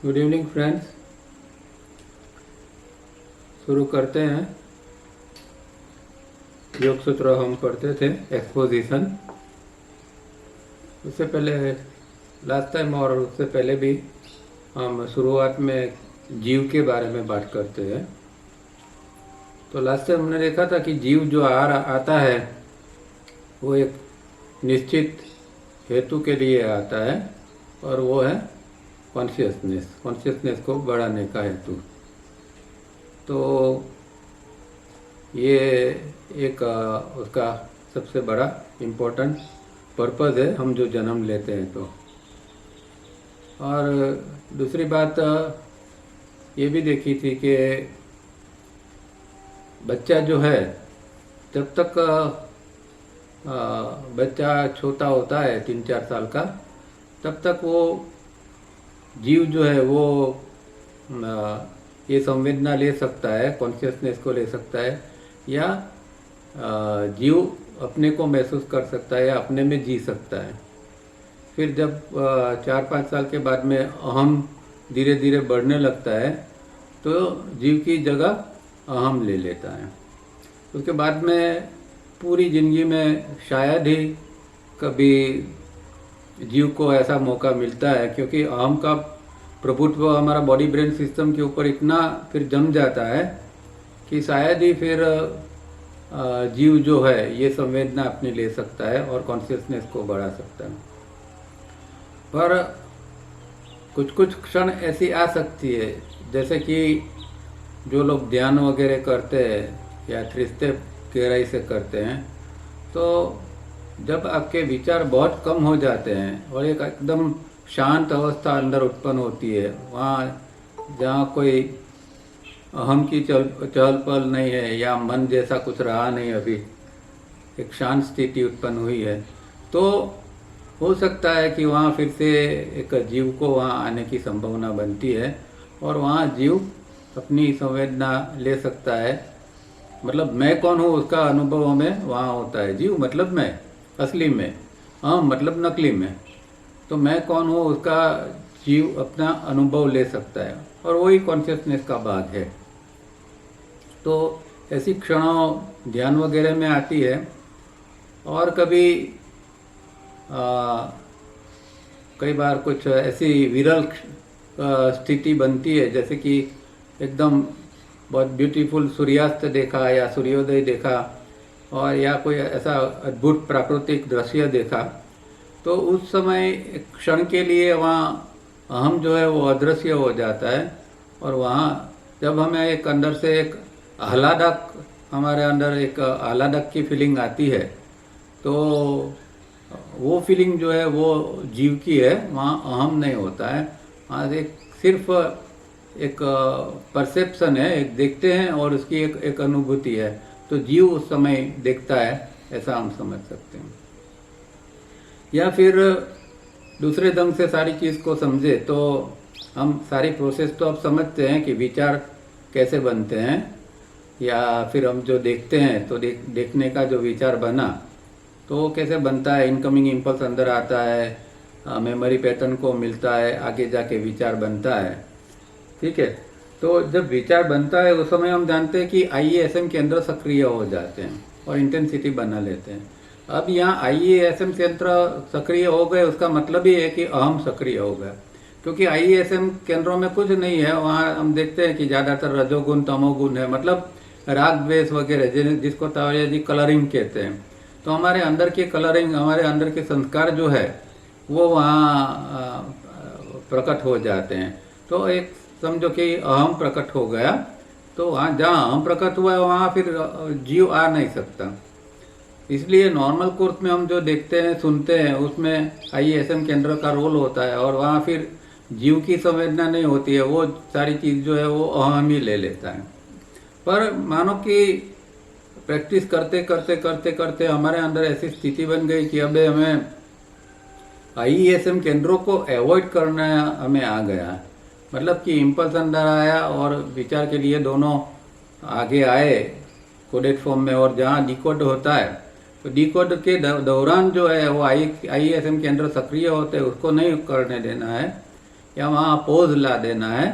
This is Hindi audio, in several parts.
Good evening friends. शुरू करते हैं। योग सूत्र हम पढ़ते थे एक्सपोजिशन। उससे पहले लास्ट टाइम और उससे पहले भी हम शुरुआत में जीव के बारे में बात करते हैं। तो लास्ट टाइम हमने देखा था कि जीव जो आता है वो एक निश्चित हेतु के लिए आता है और वो है कॉन्शियसनेस को बढ़ाने का हेतु। तो ये एक उसका सबसे बड़ा इम्पोर्टेंट पर्पज़ है हम जो जन्म लेते हैं तो। और दूसरी बात ये भी देखी थी कि बच्चा जो है जब तक बच्चा छोटा होता है 3-4 साल का, तब तक वो जीव जो है वो ये संवेदना ले सकता है, कॉन्शियसनेस को ले सकता है, या जीव अपने को महसूस कर सकता है या अपने में जी सकता है। फिर जब 4-5 साल के बाद में अहम धीरे धीरे बढ़ने लगता है तो जीव की जगह अहम ले लेता है। उसके बाद में पूरी जिंदगी में शायद ही कभी जीव को ऐसा मौका मिलता है, क्योंकि अहम का प्रभुत्व हमारा बॉडी ब्रेन सिस्टम के ऊपर इतना फिर जम जाता है कि शायद ही फिर जीव जो है ये संवेदना अपनी ले सकता है और कॉन्शियसनेस को बढ़ा सकता है। पर कुछ कुछ क्षण ऐसी आ सकती है, जैसे कि जो लोग ध्यान वगैरह करते हैं या 3 स्टेप गहराई से करते हैं, तो जब आपके विचार बहुत कम हो जाते हैं और एक एकदम शांत अवस्था अंदर उत्पन्न होती है, वहाँ जहाँ कोई अहम की चहल पहल नहीं है या मन जैसा कुछ रहा नहीं, अभी एक शांत स्थिति उत्पन्न हुई है, तो हो सकता है कि वहाँ फिर से एक जीव को वहाँ आने की संभावना बनती है और वहाँ जीव अपनी संवेदना ले सकता है। मतलब मैं कौन हूँ उसका अनुभव हमें वहाँ होता है। जीव मतलब मैं असली में, अहम मतलब नकली में। तो मैं कौन हूँ उसका जीव अपना अनुभव ले सकता है और वही कॉन्शियसनेस का भाग है। तो ऐसी क्षणों ध्यान वगैरह में आती है। और कभी कई बार कुछ ऐसी विरल स्थिति बनती है, जैसे कि एकदम बहुत ब्यूटीफुल सूर्यास्त देखा या सूर्योदय देखा और या कोई ऐसा अद्भुत प्राकृतिक दृश्य देखा, तो उस समय एक क्षण के लिए वहाँ अहम जो है वो अदृश्य हो जाता है और वहाँ जब हमें एक अंदर से एक हमारे अंदर एक आह्लादक की फीलिंग आती है, तो वो फीलिंग जो है वो जीव की है, वहाँ अहम नहीं होता है। वहाँ से सिर्फ एक परसेप्शन है, एक देखते हैं और उसकी एक अनुभूति है। तो जीव उस समय देखता है, ऐसा हम समझ सकते हैं। या फिर दूसरे ढंग से सारी चीज़ को समझे तो हम सारी प्रोसेस तो अब समझते हैं कि विचार कैसे बनते हैं, या फिर हम जो देखते हैं तो देखने का जो विचार बना तो वो कैसे बनता है। इनकमिंग इम्पल्स अंदर आता है, मेमोरी पैटर्न को मिलता है, आगे जाके विचार बनता है। ठीक है। तो जब विचार बनता है उस समय हम जानते हैं कि IESM केंद्र सक्रिय हो जाते हैं और इंटेंसिटी बना लेते हैं। अब यहाँ IESM केंद्र सक्रिय हो गए, उसका मतलब ही है कि अहम सक्रिय हो गया, क्योंकि IESM केंद्रों में कुछ नहीं है। वहाँ हम देखते हैं कि ज़्यादातर रजोगुण तमोगुण है, मतलब राग द्वेष वगैरह, जिसको तावड़िया जी कलरिंग कहते हैं। तो हमारे अंदर की कलरिंग, हमारे अंदर के संस्कार जो है वो वहाँ प्रकट हो जाते हैं। तो एक समझो कि अहम प्रकट हो गया, तो वहाँ जहाँ अहम प्रकट हुआ है वहाँ फिर जीव आ नहीं सकता। इसलिए नॉर्मल कोर्स में हम जो देखते हैं सुनते हैं उसमें IESM केंद्र का रोल होता है और वहाँ फिर जीव की संवेदना नहीं होती है, वो सारी चीज़ जो है वो अहम ही ले लेता है। पर मानो कि प्रैक्टिस करते करते करते करते हमारे अंदर ऐसी स्थिति बन गई कि अब हमें IESM केंद्रों को अवॉइड करना हमें आ गया। मतलब कि इम्पल्स अंदर आया और विचार के लिए दोनों आगे आए कोडेड फॉर्म में, और जहाँ डिकोड होता है तो डिकोड के दौरान जो है वो IESM केंद्र सक्रिय होते हैं, उसको नहीं करने देना है। या वहाँ पोज ला देना है,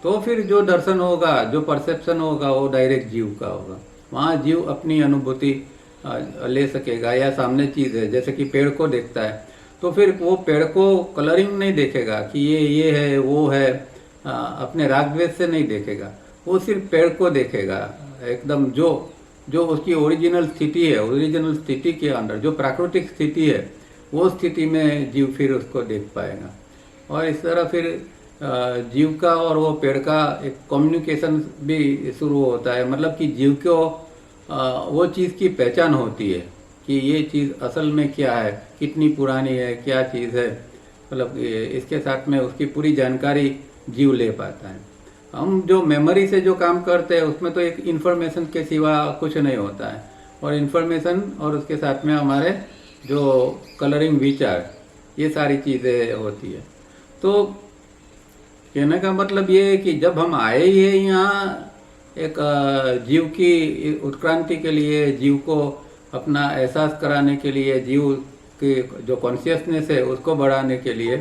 तो फिर जो दर्शन होगा, जो परसेप्शन होगा, वो डायरेक्ट जीव का होगा। वहाँ जीव अपनी अनुभूति ले सकेगा। या सामने चीज़ है, जैसे कि पेड़ को देखता है, तो फिर वो पेड़ को कलरिंग नहीं देखेगा कि ये है वो है, अपने राग द्वेष से नहीं देखेगा। वो सिर्फ पेड़ को देखेगा, एकदम जो उसकी ओरिजिनल स्थिति है, ओरिजिनल स्थिति के अंदर जो प्राकृतिक स्थिति है, वो स्थिति में जीव फिर उसको देख पाएगा। और इस तरह फिर जीव का और वो पेड़ का एक कम्युनिकेशन भी शुरू होता है। मतलब कि जीव को वो चीज़ की पहचान होती है कि ये चीज़ असल में क्या है, कितनी पुरानी है, क्या चीज़ है। मतलब इसके साथ में उसकी पूरी जानकारी जीव ले पाता है। हम जो मेमोरी से जो काम करते हैं उसमें तो एक इन्फॉर्मेशन के सिवा कुछ नहीं होता है। और इन्फॉर्मेशन और उसके साथ में हमारे जो कलरिंग विचार, ये सारी चीज़ें होती है। तो कहने का मतलब ये है कि जब हम आए ही हैं यहाँ एक जीव की उत्क्रांति के लिए, जीव को अपना एहसास कराने के लिए, जीव की जो कॉन्शियसनेस है उसको बढ़ाने के लिए,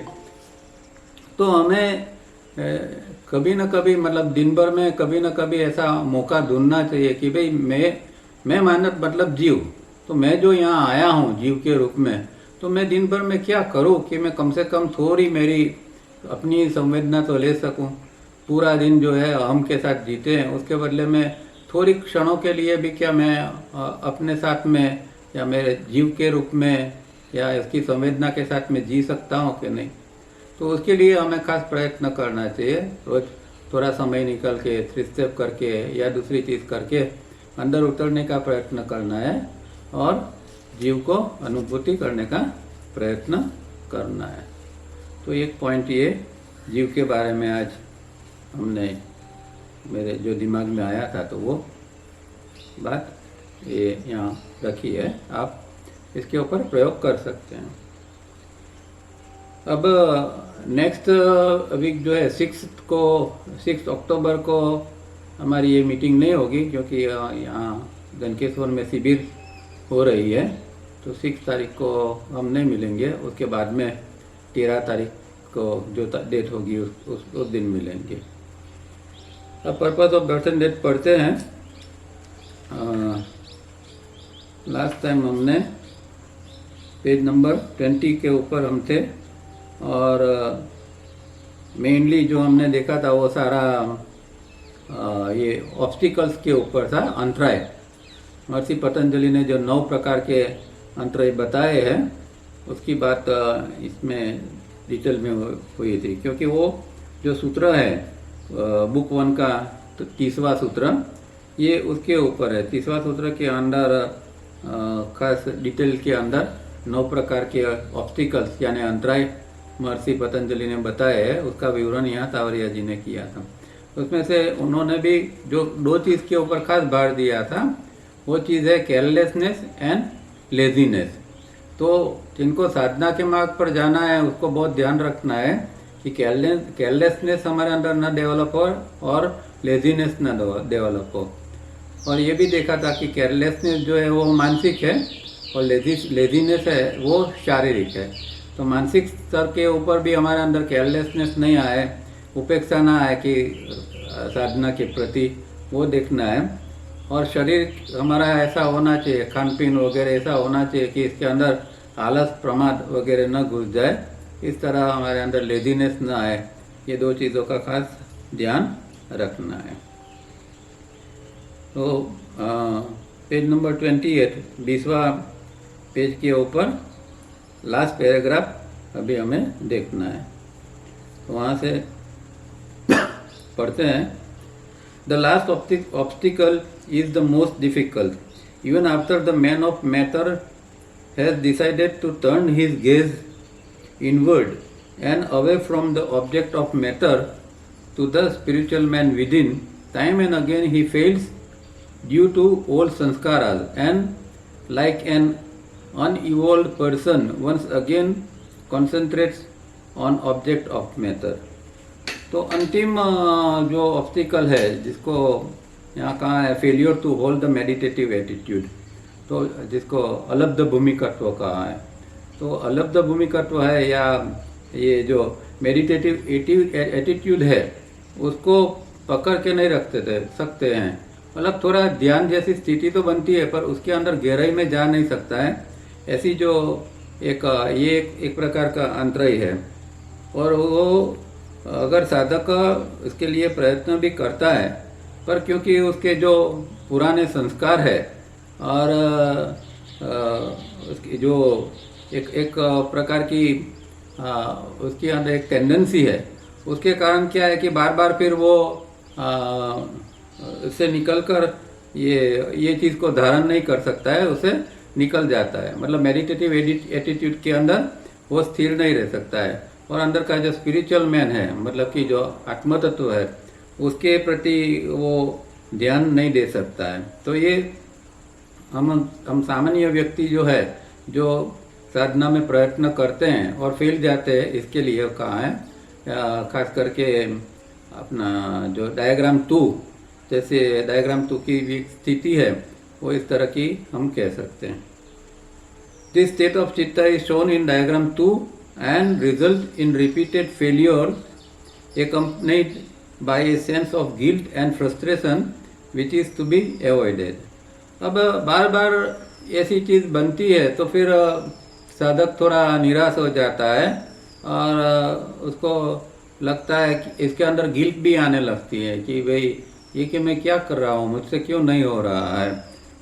तो हमें कभी ना कभी, मतलब दिन भर में कभी ना कभी ऐसा मौका ढूंढना चाहिए कि भाई मैं मानव मतलब जीव, तो मैं जो यहाँ आया हूँ जीव के रूप में, तो मैं दिन भर में क्या करूँ कि मैं कम से कम थोड़ी मेरी अपनी संवेदना तो ले सकूँ। पूरा दिन जो है हम के साथ जीते हैं, उसके बदले में थोड़ी क्षणों के लिए भी क्या मैं अपने साथ में या मेरे जीव के रूप में या इसकी संवेदना के साथ में जी सकता हूँ कि नहीं। तो उसके लिए हमें खास प्रयत्न करना चाहिए। रोज थोड़ा समय निकल के, थ्री स्टेप करके या दूसरी चीज़ करके अंदर उतरने का प्रयत्न करना है और जीव को अनुभूति करने का प्रयत्न करना है। तो एक पॉइंट ये जीव के बारे में आज हमने, मेरे जो दिमाग में आया था, तो वो बात ये यहाँ रखी है। आप इसके ऊपर प्रयोग कर सकते हैं। अब नेक्स्ट वीक जो है 6 अक्टूबर को हमारी ये मीटिंग नहीं होगी, क्योंकि यहाँ गनकेश्वर में शिविर हो रही है। तो 6 तारीख को हम नहीं मिलेंगे, उसके बाद में 13 तारीख को जो डेट होगी उस दिन मिलेंगे। अब पर्पस ऑफ दर्शन डेट पढ़ते हैं। लास्ट टाइम हमने पेज नंबर 20 के ऊपर हम थे, और मेनली जो हमने देखा था वो सारा ये ऑब्स्टिकल्स के ऊपर था, अंतराय। महर्षि पतंजलि ने जो 9 प्रकार के अंतराय बताए हैं, उसकी बात इसमें डिटेल में हुई थी। क्योंकि वो जो सूत्र है बुक 1 का 30वां सूत्र, ये उसके ऊपर है। 30वां सूत्र के अंदर खास डिटेल के अंदर 9 प्रकार के ऑब्स्टिकल्स यानी अंतराय महर्षि पतंजलि ने बताया है, उसका विवरण यहाँ तावरिया जी ने किया था। उसमें से उन्होंने भी जो 2 चीज़ के ऊपर खास भार दिया था, वो चीज़ है केयरलेसनेस एंड लेजीनेस। तो जिनको साधना के मार्ग पर जाना है उसको बहुत ध्यान रखना है कि केयरलेसनेस हमारे अंदर न डेवलप हो और लेजीनेस न डेवलप हो। और ये भी देखा था कि केयरलेसनेस जो है वो मानसिक है और लेजीनेस है वो शारीरिक है। तो मानसिक स्तर के ऊपर भी हमारे अंदर केयरलेसनेस नहीं आए, उपेक्षा ना आए कि साधना के प्रति, वो देखना है। और शरीर हमारा ऐसा होना चाहिए, खान पीन वगैरह ऐसा होना चाहिए कि इसके अंदर आलस प्रमाद वगैरह न घुस जाए, इस तरह हमारे अंदर लेजीनेस ना आए। ये 2 चीज़ों का खास ध्यान रखना है। तो पेज नंबर 28, 20वां पेज के ऊपर लास्ट पैराग्राफ अभी हमें देखना है। तो वहाँ से पढ़ते हैं। The last obstacle is the most difficult. Even after the man of matter has decided to turn his gaze inward and away from the object of matter to the spiritual man within, time and again he fails due to old संस्कारास and like an unevolved person once again concentrates on object of matter। तो अंतिम जो ऑब्स्टिकल है जिसको यहाँ कहा है failure to hold the meditative attitude, तो जिसको अलब्ध भूमिकत्व कहा है। तो अलब्ध भूमिकत्व है या ये जो मेडिटेटिव एटीट्यूड है उसको पकड़ के नहीं सकते हैं। मतलब थोड़ा ध्यान जैसी स्थिति तो बनती है, पर उसके अंदर गहराई में जा नहीं सकता है। ऐसी जो एक प्रकार का अंतराय है। और वो अगर साधक इसके लिए प्रयत्न भी करता है, पर क्योंकि उसके जो पुराने संस्कार है और उसकी जो एक प्रकार की उसके अंदर एक टेंडेंसी है, उसके कारण क्या है कि बार बार फिर वो इससे निकलकर ये चीज़ को धारण नहीं कर सकता है, उसे निकल जाता है। मतलब मेडिटेटिव एटीट्यूड के अंदर वो स्थिर नहीं रह सकता है, और अंदर का जो स्पिरिचुअल मैन है, मतलब कि जो आत्म तत्व है, उसके प्रति वो ध्यान नहीं दे सकता है। तो ये हम सामान्य व्यक्ति जो है, जो साधना में प्रयत्न करते हैं और फेल जाते हैं, इसके लिए कहा है। खास करके अपना जो डायग्राम 2, जैसे डायग्राम 2 की स्थिति है, वो इस तरह की हम कह सकते हैं। दिस स्टेट ऑफ चित्ता is shown in diagram 2 and result in repeated failures accompanied by a sense of guilt and frustration which is to be avoided। अब बार बार ऐसी चीज़ बनती है तो फिर साधक थोड़ा निराश हो जाता है, और उसको लगता है कि इसके अंदर गिल्ट भी आने लगती है कि भाई ये कि मैं क्या कर रहा हूँ, मुझसे क्यों नहीं हो रहा है।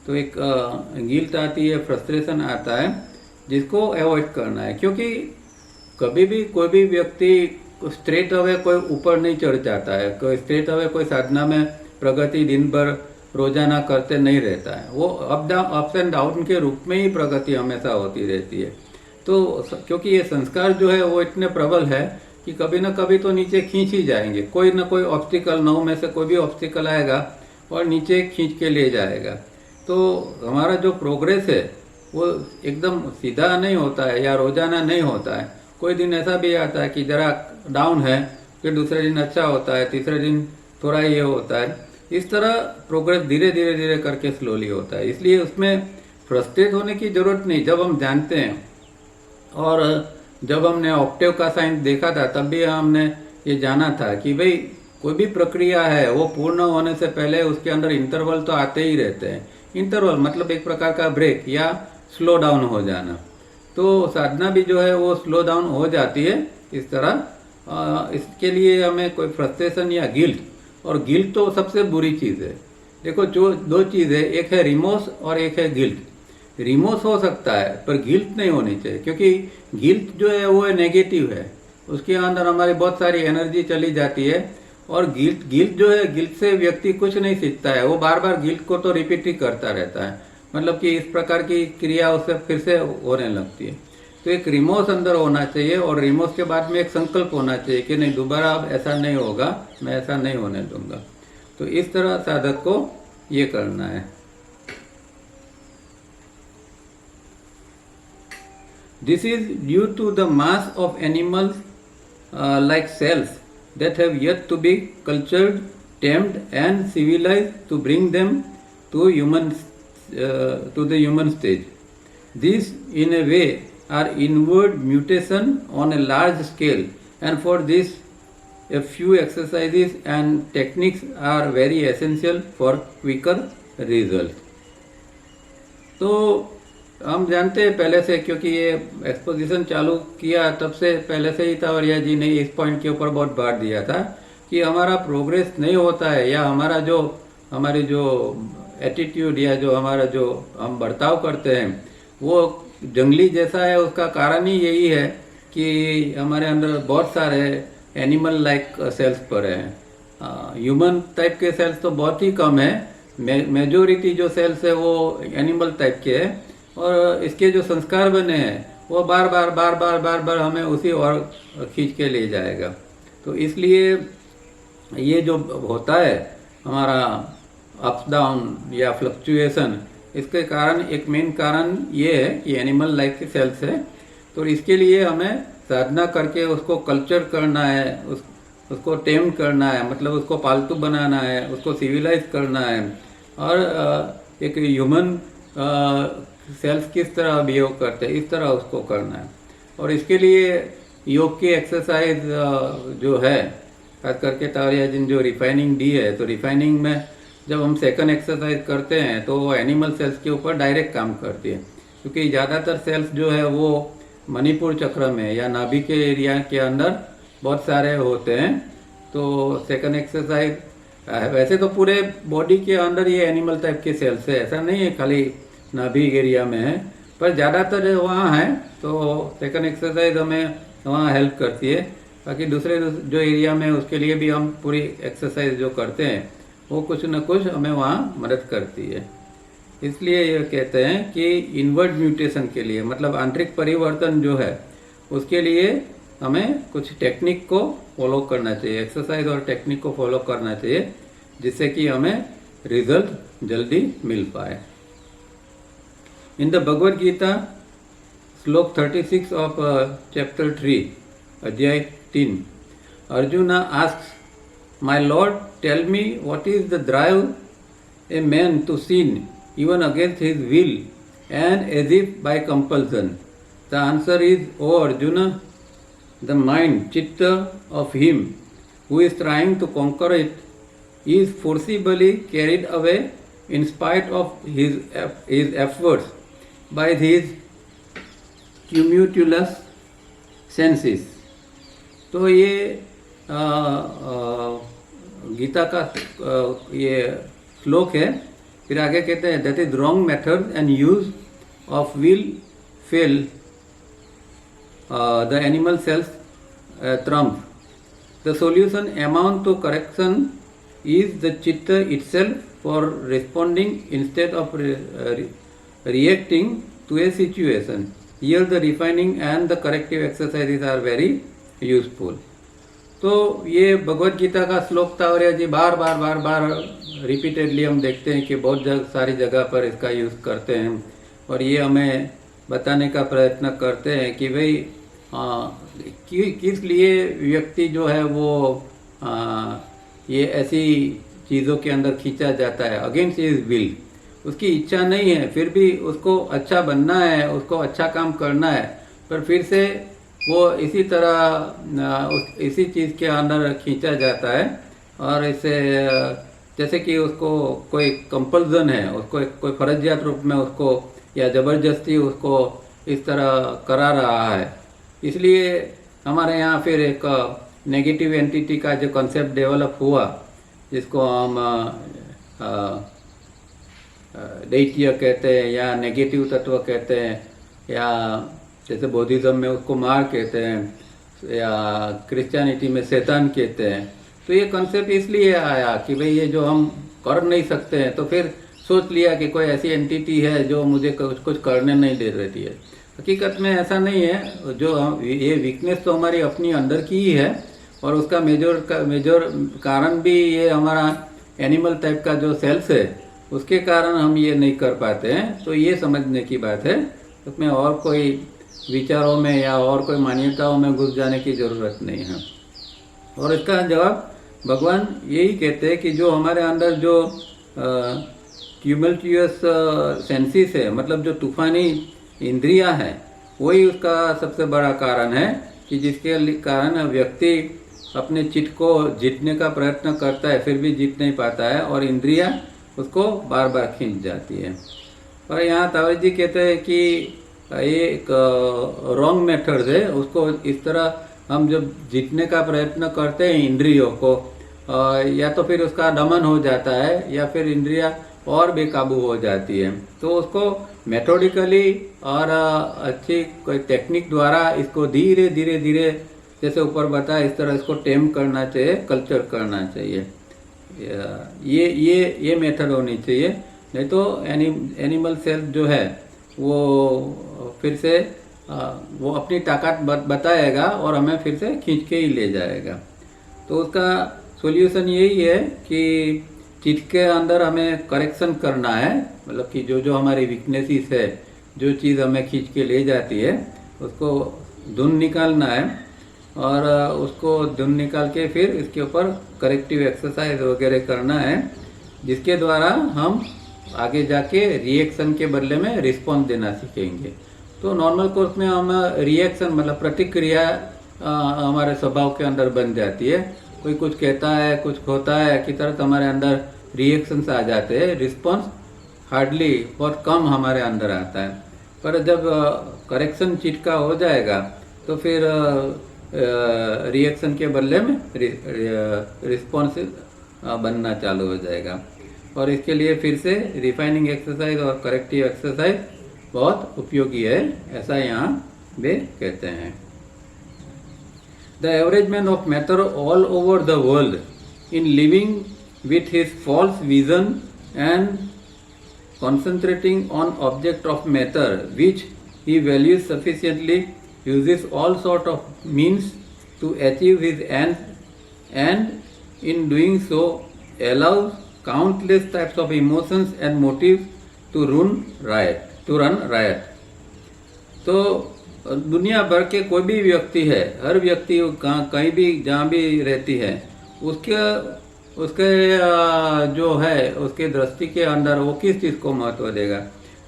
तो एक गिल्ट आती है, फ्रस्ट्रेशन आता है, जिसको अवॉइड करना है। क्योंकि कभी भी कोई भी व्यक्ति स्ट्रेट अवे कोई ऊपर नहीं चढ़ जाता है, कोई स्ट्रेट अवे कोई साधना में प्रगति दिन भर रोजाना करते नहीं रहता है। वो अप्स एंड डाउन के रूप में ही प्रगति हमेशा होती रहती है। तो क्योंकि ये संस्कार जो है वो इतने प्रबल है कि कभी ना कभी तो नीचे खींच ही जाएंगे। कोई ना कोई ऑब्स्टिकल, 9 में से कोई भी ऑब्स्टिकल आएगा और नीचे खींच के ले जाएगा। तो हमारा जो प्रोग्रेस है वो एकदम सीधा नहीं होता है या रोजाना नहीं होता है। कोई दिन ऐसा भी आता है कि जरा डाउन है, फिर दूसरे दिन अच्छा होता है, तीसरे दिन थोड़ा ये होता है। इस तरह प्रोग्रेस धीरे धीरे करके स्लोली होता है। इसलिए उसमें फ्रस्ट्रेट होने की जरूरत नहीं। जब हम जानते हैं, और जब हमने ऑक्टेव का साइंस देखा था, तब भी हमने ये जाना था कि भाई कोई भी प्रक्रिया है वो पूर्ण होने से पहले उसके अंदर इंटरवल तो आते ही रहते हैं। इंटरवल मतलब एक प्रकार का ब्रेक या स्लो डाउन हो जाना। तो साधना भी जो है वो स्लो डाउन हो जाती है इस तरह। इसके लिए हमें कोई फ्रस्ट्रेशन या गिल्ट, और गिल्ट तो सबसे बुरी चीज़ है। देखो, जो 2 चीज़ है, एक है रिमोर्स और एक है गिल्ट। रिमोर्स हो सकता है पर गिल्ट नहीं होनी चाहिए, क्योंकि गिल्ट जो है वो नेगेटिव है, उसके अंदर हमारी बहुत सारी एनर्जी चली जाती है। और गिल्ट जो है, गिल्ट से व्यक्ति कुछ नहीं सीखता है, वो बार बार गिल्ट को तो रिपीट ही करता रहता है। मतलब कि इस प्रकार की क्रिया उससे फिर से होने लगती है। तो एक रिमोर्स अंदर होना चाहिए, और रिमोर्स के बाद में एक संकल्प होना चाहिए कि नहीं, दोबारा अब ऐसा नहीं होगा, मैं ऐसा नहीं होने दूंगा। तो इस तरह साधक को ये करना है। This is due to the mass of animals like cells that have yet to be cultured, tamed and civilized to bring them to the human stage. These in a way are inward mutation on a large scale, and for this a few exercises and techniques are very essential for quicker result. तो हम जानते हैं पहले से, क्योंकि ये एक्सपोजिशन चालू किया तब से पहले से ही तावरिया जी ने इस पॉइंट के ऊपर बहुत बार दिया था कि हमारा प्रोग्रेस नहीं होता है, या हमारी जो एटीट्यूड या जो हमारा जो हम बर्ताव करते हैं वो जंगली जैसा है। उसका कारण ही यही है कि हमारे अंदर बहुत सारे एनिमल लाइक सेल्स पड़े हैं। ह्यूमन टाइप के सेल्स तो बहुत ही कम है, मेजोरिटी जो सेल्स है वो एनिमल टाइप के है। और इसके जो संस्कार बने हैं वो बार बार हमें उसी और खींच के ले जाएगा। तो इसलिए ये जो होता है हमारा अप्स डाउन या फ्लक्चुएशन, इसके कारण एक मेन कारण ये है कि एनिमल लाइफ के सेल्स है। तो इसके लिए हमें साधना करके उसको कल्चर करना है, उसको टेम करना है, मतलब उसको पालतू बनाना है, उसको सिविलाइज करना है, और एक ह्यूमन सेल्स किस तरह बिहेव करते हैं इस तरह उसको करना है। और इसके लिए योग की एक्सरसाइज जो है, खास करके तावरिया जिन जो रिफाइनिंग डी है, तो रिफाइनिंग में जब हम सेकंड एक्सरसाइज करते हैं तो वो एनिमल सेल्स के ऊपर डायरेक्ट काम करती है, क्योंकि ज़्यादातर सेल्स जो है वो मणिपुर चक्र में या नाभि के एरिया के अंदर बहुत सारे होते हैं। तो सेकंड एक्सरसाइज वैसे तो पूरे बॉडी के अंदर ये एनिमल टाइप के सेल्स है, ऐसा नहीं है खाली नाभि एरिया में है, पर ज़्यादातर वहाँ है। तो सेकंड एक्सरसाइज हमें वहाँ हेल्प करती है। बाकी दूसरे जो एरिया में उसके लिए भी हम पूरी एक्सरसाइज जो करते हैं वो कुछ न कुछ हमें वहाँ मदद करती है। इसलिए ये कहते हैं कि इनवर्ड म्यूटेशन के लिए, मतलब आंतरिक परिवर्तन जो है उसके लिए हमें कुछ टेक्निक को फॉलो करना चाहिए, एक्सरसाइज और टेक्निक को फॉलो करना चाहिए, जिससे कि हमें रिजल्ट जल्दी मिल पाए। इन द भगवद गीता श्लोक 36 ऑफ चैप्टर 3 अध्याय 3, Arjuna asks, my lord tell me what is the drive a man to sin even against his will and as if by compulsion. The answer is, O Arjuna, the mind, chitta of him who is trying to conquer it is forcibly carried away in spite of his efforts by his tumultuous senses. तो ये गीता का ये श्लोक है। फिर आगे कहते हैं, that is wrong method and use of will fail the animal cells trump the solution amount to correction is the chitta itself for responding instead of reacting to a situation. Here the refining and the corrective exercises are very useful. तो ये भगवत गीता का श्लोक तावरिया जी बार बार रिपीटेडली हम देखते हैं कि बहुत सारी जगह पर इसका यूज़ करते हैं, और ये हमें बताने का प्रयत्न करते हैं कि भाई किस लिए व्यक्ति जो है वो ये ऐसी चीज़ों के अंदर खींचा जाता है अगेंस्ट हिज विल। उसकी इच्छा नहीं है, फिर भी उसको अच्छा बनना है, उसको अच्छा काम करना है, पर फिर से वो इसी तरह इसी चीज़ के अंदर खींचा जाता है। और इसे जैसे कि उसको कोई कंपल्जन है, उसको कोई फर्जियात रूप में उसको या ज़बरदस्ती उसको इस तरह करा रहा है। इसलिए हमारे यहाँ फिर एक नेगेटिव एंटिटी का जो कॉन्सेप्ट डेवलप हुआ, जिसको हम दैत्य कहते हैं या नेगेटिव तत्व कहते हैं, या जैसे बौद्धिज्म में उसको मार कहते हैं, या क्रिश्चियनिटी में शैतान कहते हैं। तो ये कॉन्सेप्ट इसलिए आया कि भाई ये जो हम कर नहीं सकते हैं, तो फिर सोच लिया कि कोई ऐसी एंटिटी है जो मुझे कुछ करने नहीं दे रही है। हकीकत में ऐसा नहीं है। जो हम ये वीकनेस तो हमारी अपनी अंदर की ही है, और उसका मेजर कारण भी ये हमारा एनिमल टाइप का जो सेल्स है, उसके कारण हम ये नहीं कर पाते हैं। तो ये समझने की बात है, उसमें और कोई विचारों में या और कोई मान्यताओं में घुस जाने की ज़रूरत नहीं है। और इसका जवाब भगवान यही कहते हैं कि जो हमारे अंदर जो ट्यूमल्टियस सेंसिस है, मतलब जो तूफानी इंद्रियां हैं, वही उसका सबसे बड़ा कारण है कि जिसके कारण व्यक्ति अपने चित्त को जीतने का प्रयत्न करता है, फिर भी जीत नहीं पाता है, और इंद्रियां उसको बार बार खींच जाती है। और यहाँ तावरी जी कहते हैं कि ये एक रॉन्ग मेथड है। उसको इस तरह हम जब जीतने का प्रयत्न करते हैं इंद्रियों को, या तो फिर उसका दमन हो जाता है, या फिर इंद्रियां और बेकाबू हो जाती है। तो उसको मेथोडिकली और अच्छी कोई टेक्निक द्वारा इसको धीरे धीरे जैसे ऊपर बताया, इस तरह इसको टेम करना चाहिए, कल्चर करना चाहिए। ये मेथड होनी चाहिए। नहीं तो एनिमल सेल्स जो है वो फिर से वो अपनी ताकत बताएगा और हमें फिर से खींच के ही ले जाएगा। तो उसका सॉल्यूशन यही है कि चित्त के अंदर हमें करेक्शन करना है, मतलब कि जो हमारी वीकनेसेस है, जो चीज़ हमें खींच के ले जाती है, उसको धुन निकालना है, और उसको धुन निकाल के फिर इसके ऊपर करेक्टिव एक्सरसाइज वगैरह करना है, जिसके द्वारा हम आगे जाके रिएक्शन के बदले में रिस्पॉन्स देना सीखेंगे। तो नॉर्मल कोर्स में हम रिएक्शन मतलब प्रतिक्रिया हमारे स्वभाव के अंदर बन जाती है। कोई कुछ कहता है, कुछ होता है कि तरह हमारे अंदर रिएक्शंस आ जाते हैं, रिस्पॉन्स हार्डली बहुत कम हमारे अंदर आता है। पर जब करेक्शन चीज का हो जाएगा तो फिर रिएक्शन के बदले में रिस्पॉन्स बनना चालू हो जाएगा। और इसके लिए फिर से रिफाइनिंग एक्सरसाइज और करेक्टिव एक्सरसाइज बहुत उपयोगी है, ऐसा यहाँ वे कहते हैं। The average man of matter all over the world in living with his false vision and concentrating on object of matter which he values sufficiently uses all sort of means to achieve his ends and in doing so allows countless types of emotions and motives to run riot। तो दुनिया भर के कोई भी व्यक्ति है, हर व्यक्ति कहीं भी जहाँ भी रहती है, उसके जो है उसके दृष्टि के अंदर वो किस चीज़ को महत्व देगा।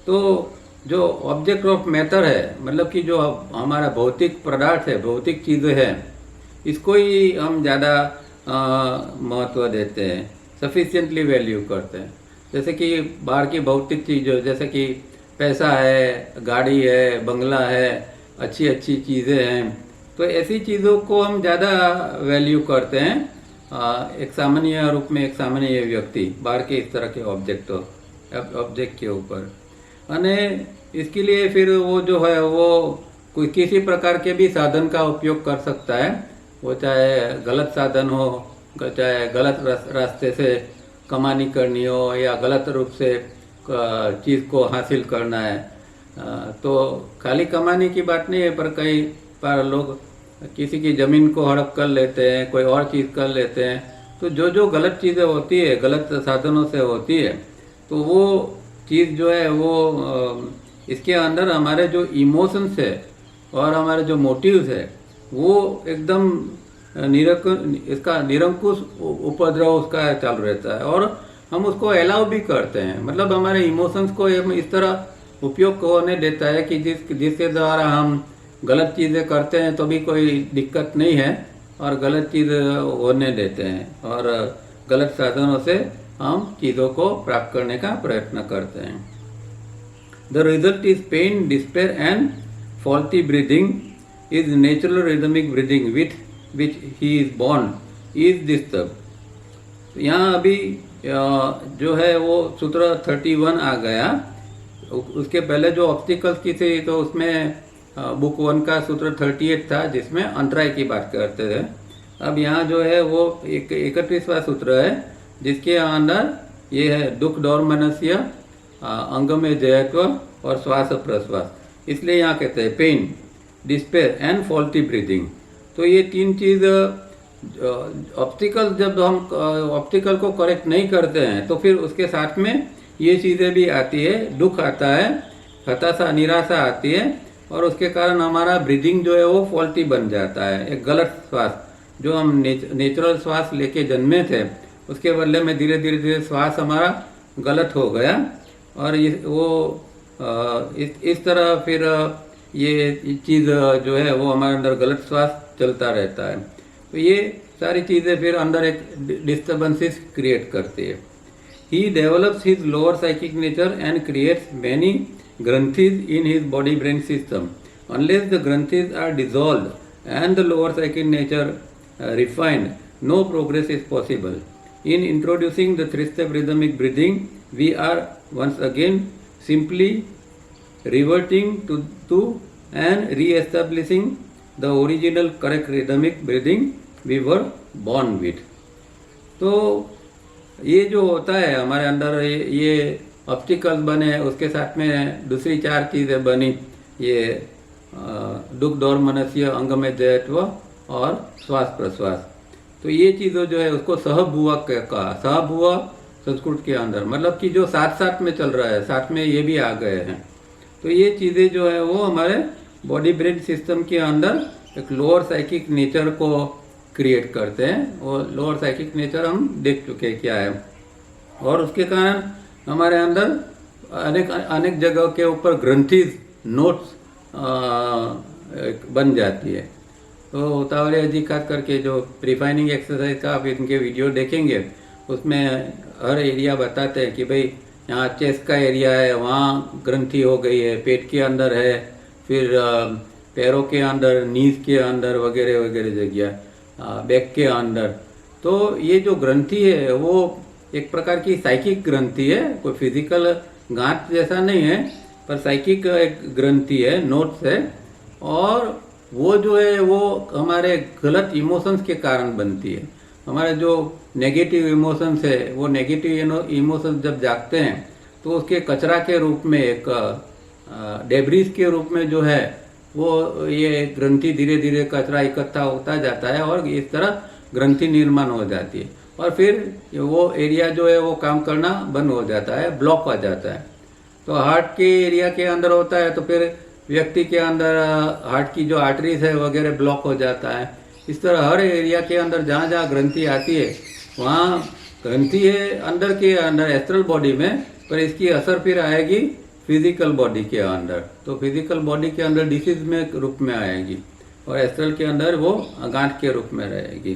तो जो ऑब्जेक्ट ऑफ मैटर है, मतलब कि जो हमारा भौतिक पदार्थ है, भौतिक चीज़ें हैं, इसको ही हम ज़्यादा महत्व देते हैं, सफिशिएंटली वैल्यू करते हैं। जैसे कि बाहर की भौतिक चीज़ें, जैसे कि पैसा है, गाड़ी है, बंगला है, अच्छी अच्छी चीज़ें हैं, तो ऐसी चीज़ों को हम ज़्यादा वैल्यू करते हैं एक सामान्य रूप में, एक सामान्य व्यक्ति बाहर के इस तरह के ऑब्जेक्ट के ऊपर। अने इसके लिए फिर वो जो है वो कोई किसी प्रकार के भी साधन का उपयोग कर सकता है, वो चाहे गलत साधन हो, चाहे गलत रास्ते से कमानी करनी हो या गलत रूप से चीज़ को हासिल करना है। तो खाली कमाने की बात नहीं है, पर कई बार लोग किसी की ज़मीन को हड़प कर लेते हैं, कोई और चीज़ कर लेते हैं। तो जो गलत चीज़ें होती है, गलत साधनों से होती है, तो वो चीज़ जो है वो इसके अंदर हमारे जो इमोशंस है और हमारे जो मोटिव्स है वो एकदम इसका निरंकुश उपद्रव उसका चालू रहता है, और हम उसको अलाउ भी करते हैं। मतलब हमारे इमोशंस को इस तरह उपयोग होने देता है कि जिसके द्वारा हम गलत चीज़ें करते हैं तो भी कोई दिक्कत नहीं है, और गलत चीज़ होने देते हैं, और गलत साधनों से हम चीज़ों को प्राप्त करने का प्रयत्न करते हैं। The result is pain, despair and faulty breathing is natural rhythmic breathing with which he is born is disturb. यहाँ अभी जो है वो सूत्र 31 आ गया। उसके पहले जो ऑब्स्टिकल्स की थी तो उसमें बुक 1 का सूत्र 38 था, जिसमें अंतराय की बात करते थे। अब यहाँ जो है वो 31वां सूत्र है, जिसके अंदर ये है दुख दौर्मनस्य, अंग में जयत्व और श्वास प्रश्वास। इसलिए यहाँ कहते हैं pain, despair and faulty breathing. तो ये तीन चीज़ ऑब्स्टिकल, जब हम ऑब्स्टिकल को करेक्ट नहीं करते हैं तो फिर उसके साथ में ये चीज़ें भी आती है, दुख आता है, हताशा, निराशा आती है, और उसके कारण हमारा ब्रीदिंग जो है वो फॉल्टी बन जाता है। एक गलत श्वास, जो हम नेचुरल श्वास लेके जन्मे थे, उसके बदले में धीरे धीरे श्वास हमारा गलत हो गया, और इस तरह फिर ये चीज़ जो है वो हमारे अंदर गलत श्वास चलता रहता है। तो ये सारी चीज़ें फिर अंदर एक डिस्टर्बेंसेस क्रिएट करती है। He develops his lower psychic nature and creates many granthis in his body-brain system. Unless the granthis are dissolved and the lower psychic nature refined, no progress is possible. In introducing the three-step rhythmic breathing, we are once again simply reverting to and re-establishing the original correct rhythmic breathing we were born with. तो ये जो होता है हमारे अंदर, ये ऑब्स्टिकल्स बने, उसके साथ में दूसरी 4 चीज़ें बनी, ये दुख दौर्मनस्य, अंग में जयत्व और श्वास प्रश्वास। तो ये चीज़ें जो है उसको सहभुवा कहा। सहभुवा संस्कृत के अंदर मतलब कि जो साथ साथ में चल रहा है, साथ में ये भी आ गए हैं। तो ये चीज़ें जो है वो हमारे बॉडी ब्रेन सिस्टम के अंदर एक लोअर साइकिक नेचर को क्रिएट करते हैं। और लोअर साइकिक नेचर हम देख चुके हैं क्या है, और उसके कारण हमारे अंदर अनेक जगह के ऊपर ग्रंथिस, नोट्स बन जाती है। तो उतावले जी खास करके जो रिफाइनिंग एक्सरसाइज का आप इनके वीडियो देखेंगे, उसमें हर एरिया बताते हैं कि भाई यहाँ चेस्ट का एरिया है, वहाँ ग्रंथि हो गई है, पेट के अंदर है, फिर पैरों के अंदर, नीज के अंदर वगैरह वगैरह जगह, बैक के अंदर। तो ये जो ग्रंथि है वो एक प्रकार की साइकिक ग्रंथि है, कोई फिजिकल गांठ जैसा नहीं है, पर साइकिक एक ग्रंथि है, नोट्स है। और वो जो है वो हमारे गलत इमोशंस के कारण बनती है। हमारे जो नेगेटिव इमोशंस है, वो नेगेटिव इमोशंस जब जागते हैं तो उसके कचरा के रूप में, एक डेब्रिस के रूप में जो है वो ये ग्रंथि धीरे धीरे कचरा इकट्ठा होता जाता है और इस तरह ग्रंथि निर्माण हो जाती है। और फिर वो एरिया जो है वो काम करना बंद हो जाता है, ब्लॉक आ जाता है। तो हार्ट के एरिया के अंदर होता है तो फिर व्यक्ति के अंदर हार्ट की जो आर्टरीज है वगैरह ब्लॉक हो जाता है। इस तरह हर एरिया के अंदर जहाँ जहाँ ग्रंथि आती है वहाँ ग्रंथि है अंदर के अंदर एस्ट्रल बॉडी में, पर इसकी असर फिर आएगी फिजिकल बॉडी के अंदर। तो फिजिकल बॉडी के अंदर डिसीज में रूप में आएगी और एस्ट्रल के अंदर वो गांठ के रूप में रहेगी।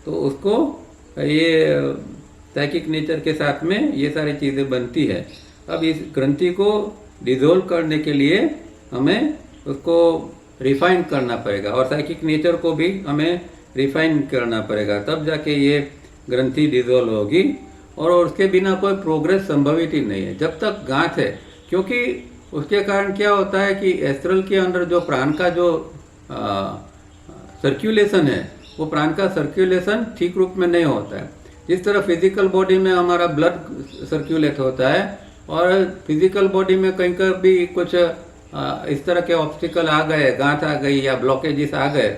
तो उसको ये साइकिक नेचर के साथ में ये सारी चीज़ें बनती है। अब इस ग्रंथि को डिजोल्व करने के लिए हमें उसको रिफाइन करना पड़ेगा और साइकिक नेचर को भी हमें रिफाइन करना पड़ेगा, तब जाके ये ग्रंथि डिजोल्व होगी। और उसके बिना कोई प्रोग्रेस संभवित ही नहीं है जब तक गांठ है, क्योंकि उसके कारण क्या होता है कि एस्ट्रल के अंदर जो प्राण का जो सर्कुलेशन है, वो प्राण का सर्कुलेशन ठीक रूप में नहीं होता है। जिस तरह फिजिकल बॉडी में हमारा ब्लड सर्कुलेट होता है और फिजिकल बॉडी में कहीं का भी कुछ इस तरह के ऑब्स्टिकल आ गए, गांठ आ गई या ब्लॉकेजेस आ गए,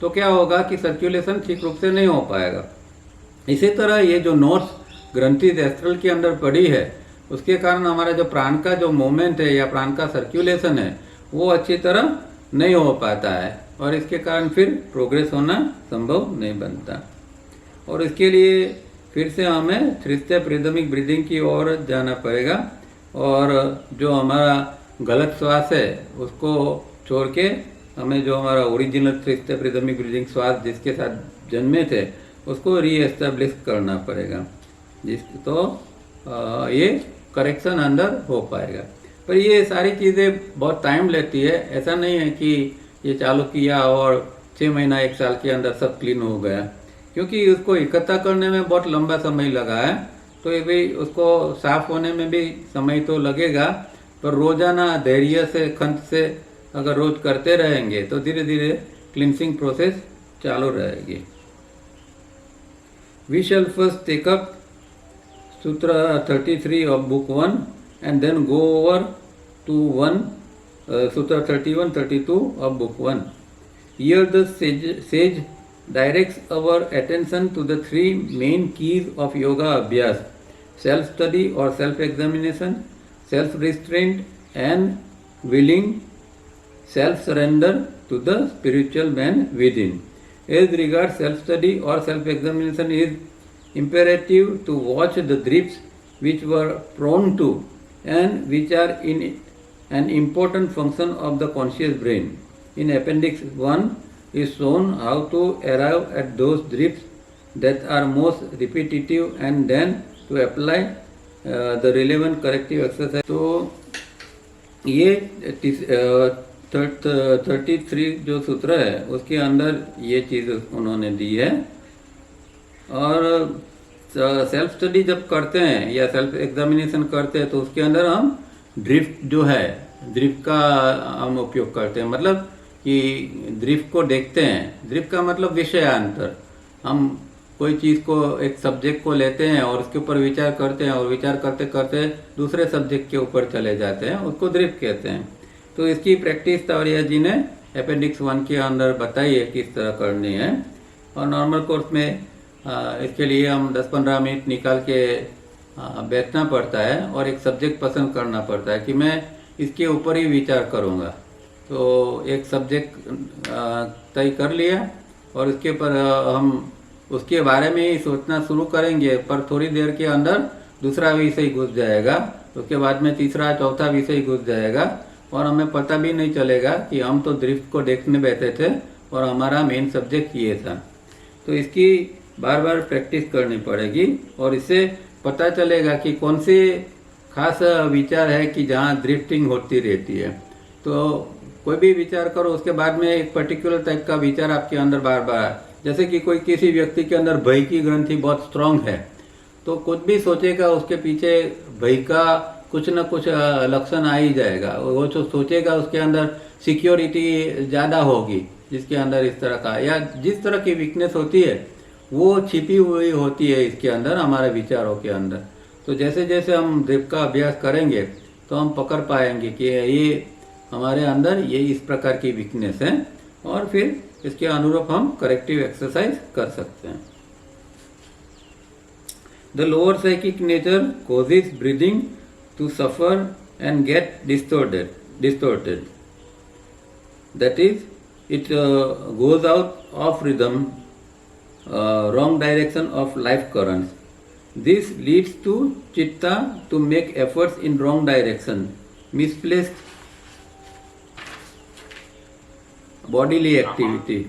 तो क्या होगा कि सर्कुलेशन ठीक रूप से नहीं हो पाएगा। इसी तरह ये जो नोट्स ग्रंथि एस्ट्रल के अंदर पड़ी है, उसके कारण हमारा जो प्राण का जो मूवमेंट है या प्राण का सर्कुलेशन है वो अच्छी तरह नहीं हो पाता है और इसके कारण फिर प्रोग्रेस होना संभव नहीं बनता। और इसके लिए फिर से हमें 3 स्टेप रिदमिक ब्रीदिंग की ओर जाना पड़ेगा और जो हमारा गलत श्वास है उसको छोड़ के हमें जो हमारा ओरिजिनल 3 स्टेप रिदमिक ब्रीदिंग श्वास जिसके साथ जन्मे थे उसको रीएस्टेब्लिश करना पड़ेगा, तो ये करेक्शन अंदर हो पाएगा। पर ये सारी चीज़ें बहुत टाइम लेती है। ऐसा नहीं है कि ये चालू किया और 6 महीना 1 साल के अंदर सब क्लीन हो गया, क्योंकि उसको इकट्ठा करने में बहुत लंबा समय लगा है। तो ये भी उसको साफ होने में भी समय तो लगेगा, पर रोजाना धैर्य से, खंत से अगर रोज करते रहेंगे तो धीरे धीरे क्लिनसिंग प्रोसेस चालू रहेगी। We shall first take up Sutra 33 of Book 1 and then go over to Sutra 31, 32 of Book 1. Here the sage directs our attention to the 3 main keys of Yoga Abhyas: self-study or self-examination, self-restraint and willing self-surrender to the spiritual man within. As regards self-study or self-examination, it is imperative to watch the drifts which were prone to and which are in an important function of the conscious brain. In Appendix 1 is shown how to arrive at those drifts that are most repetitive and then to apply the relevant corrective exercise. तो ये 33 जो सूत्र है उसके अंदर ये चीज़ उन्होंने दी है। और सेल्फ स्टडी जब करते हैं या सेल्फ एग्जामिनेशन करते हैं तो उसके अंदर हम ड्रिफ्ट जो है, ड्रिफ्ट का हम उपयोग करते हैं। मतलब कि ड्रिफ्ट को देखते हैं। ड्रिफ्ट का मतलब विषयांतर। हम कोई चीज़ को, एक सब्जेक्ट को लेते हैं और उसके ऊपर विचार करते हैं और विचार करते करते दूसरे सब्जेक्ट के ऊपर चले जाते हैं, उसको ड्रिफ्ट कहते हैं। तो इसकी प्रैक्टिस तावरिया जी ने अपेंडिक्स 1 के अंदर बताई है किस तरह करनी है। और नॉर्मल कोर्स में इसके लिए हम 10-15 मिनट निकाल के बैठना पड़ता है और एक सब्जेक्ट पसंद करना पड़ता है कि मैं इसके ऊपर ही विचार करूँगा। तो एक सब्जेक्ट तय कर लिया और उसके ऊपर हम उसके बारे में ही सोचना शुरू करेंगे, पर थोड़ी देर के अंदर दूसरा विषय घुस जाएगा, उसके बाद में तीसरा चौथा विषय घुस जाएगा और हमें पता भी नहीं चलेगा कि हम तो ड्रिफ्ट को देखने बैठे थे और हमारा मेन सब्जेक्ट ये था। तो इसकी बार बार प्रैक्टिस करनी पड़ेगी और इससे पता चलेगा कि कौन से खास विचार है कि जहाँ ड्रिफ्टिंग होती रहती है। तो कोई भी विचार करो उसके बाद में एक पर्टिकुलर टाइप का विचार आपके अंदर बार बार, जैसे कि कोई किसी व्यक्ति के अंदर भय की ग्रंथि बहुत स्ट्रांग है, तो कुछ भी सोचेगा उसके पीछे भय का कुछ न कुछ लक्षण आ ही जाएगा। वो जो सोचेगा उसके अंदर सिक्योरिटी ज़्यादा होगी, जिसके अंदर इस तरह का या जिस तरह की वीकनेस होती है वो छिपी हुई होती है इसके अंदर, हमारे विचारों के अंदर। तो जैसे जैसे हम ड्रिफ्ट का अभ्यास करेंगे तो हम पकड़ पाएंगे कि ये हमारे अंदर ये इस प्रकार की वीकनेस है, और फिर इसके अनुरूप हम करेक्टिव एक्सरसाइज कर सकते हैं। The lower psychic nature causes breathing to suffer and get distorted. That is, it goes out of rhythm, wrong direction of life currents. This leads to chitta to make efforts in wrong direction, misplaced bodily activity.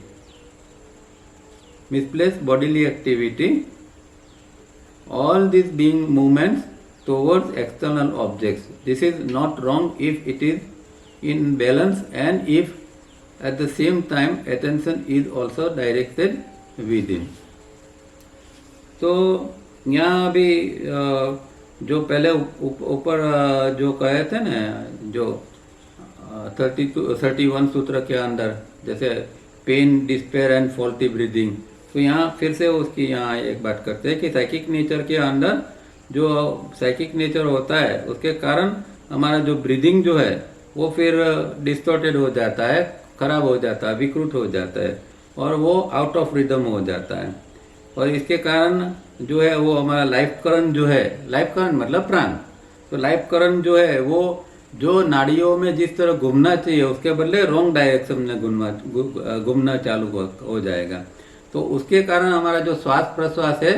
All these being movements towards external objects. This is not wrong if it is in balance and if at the same time attention is also directed within. तो यहाँ अभी जो पहले ऊपर जो कहे थे ना, जो 31 सूत्र के अंदर, जैसे pain, despair and faulty breathing, तो यहाँ फिर से उसकी यहाँ एक बात करते हैं कि साइकिक नेचर के अंदर जो साइकिक नेचर होता है उसके कारण हमारा जो ब्रीदिंग जो है वो फिर डिस्टॉर्टेड हो जाता है, खराब हो जाता है, विकृत हो जाता है और वो आउट ऑफ रिदम हो जाता है। और इसके कारण जो है वो हमारा लाइफ करंट जो है, लाइफ करंट मतलब प्राण, तो लाइफ करंट जो है वो जो नाड़ियों में जिस तरह घूमना चाहिए उसके बदले रॉन्ग डायरेक्शन में घूमना चालू हो जाएगा। तो उसके कारण हमारा जो श्वास प्रश्वास है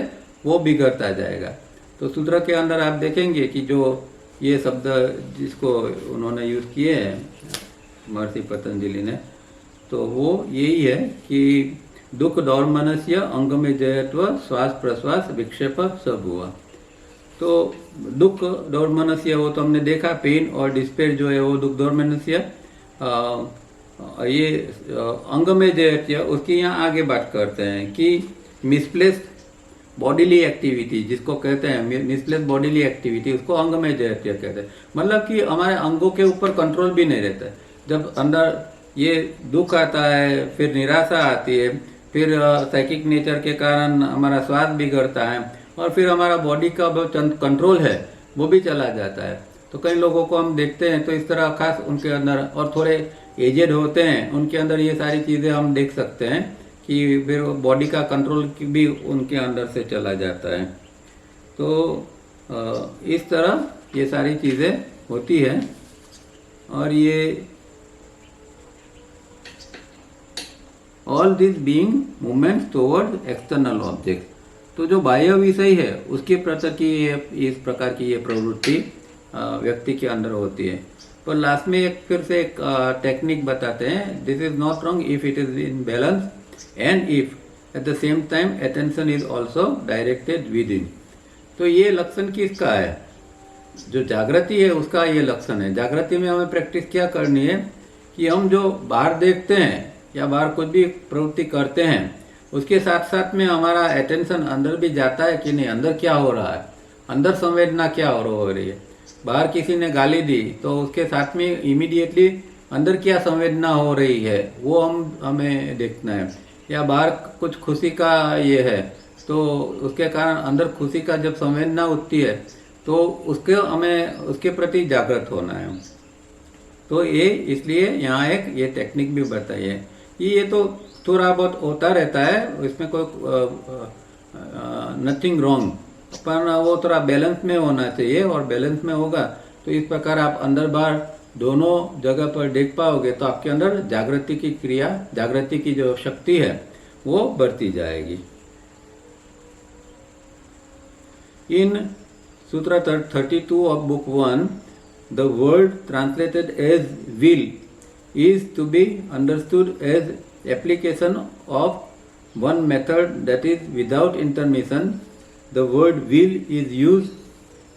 वो बिगड़ता जाएगा। तो सूत्र के अंदर आप देखेंगे कि जो ये शब्द जिसको उन्होंने यूज किए हैं महर्षि पतंजलि ने, तो वो यही है कि दुख दौर्मनस्य अंग में जयत्व श्वास प्रश्वास विक्षेप सब हुआ। तो दुख दौर्मनस्य वो तो हमने देखा, पेन और डिस्पेयर जो है वो दुख दौर्मनस्य, ये अंग में जयत्य उसकी यहाँ आगे बात करते हैं कि मिसप्लेस्ड बॉडीली एक्टिविटी, जिसको कहते हैं मिसप्लेस्ड बॉडीली एक्टिविटी, उसको अंग में जयत्य कहते हैं। मतलब कि हमारे अंगों के ऊपर कंट्रोल भी नहीं रहता है। जब अंदर ये दुख आता है, फिर निराशा आती है, फिर साइकिक नेचर के कारण हमारा स्वास्थ्य बिगड़ता है और फिर हमारा बॉडी का कंट्रोल है वो भी चला जाता है। तो कई लोगों को हम देखते हैं तो इस तरह खास उनके अंदर, और थोड़े एजेड होते हैं उनके अंदर ये सारी चीज़ें हम देख सकते हैं कि फिर बॉडी का कंट्रोल भी उनके अंदर से चला जाता है। तो इस तरह ये सारी चीज़ें होती है। और ये all this being movements toward external object, तो जो बाह्य विषय है उसके प्रति की इस प्रकार की ये प्रवृत्ति व्यक्ति के अंदर होती है। पर लास्ट में एक फिर से एक टेक्निक बताते हैं, this is not wrong if it is in balance and if at the same time attention is also directed with in. तो ये लक्षण किसका है? जो जागृति है उसका ये लक्षण है। जागृति में हमें प्रैक्टिस क्या करनी है कि हम जो बाहर देखते हैं या बाहर कुछ भी प्रवृत्ति करते हैं उसके साथ साथ में हमारा अटेंशन अंदर भी जाता है कि नहीं, अंदर क्या हो रहा है, अंदर संवेदना क्या हो रही है। बाहर किसी ने गाली दी तो उसके साथ में इमीडिएटली अंदर क्या संवेदना हो रही है वो हमें देखना है। या बाहर कुछ खुशी का ये है तो उसके कारण अंदर खुशी का जब संवेदना उठती है तो उसके हमें उसके प्रति जागृत होना है। तो ये इसलिए यहाँ एक ये टेक्निक भी बताई है कि ये तो थोड़ा बहुत होता रहता है, इसमें कोई नथिंग रॉन्ग, पर वो थोड़ा बैलेंस में होना चाहिए। और बैलेंस में होगा तो इस प्रकार आप अंदर बाहर दोनों जगह पर देख पाओगे तो आपके अंदर जागृति की क्रिया, जागृति की जो शक्ति है वो बढ़ती जाएगी। इन सूत्र 32 of book 1, the word translated as will is to be understood as application of one method that is without intermission, the word will is used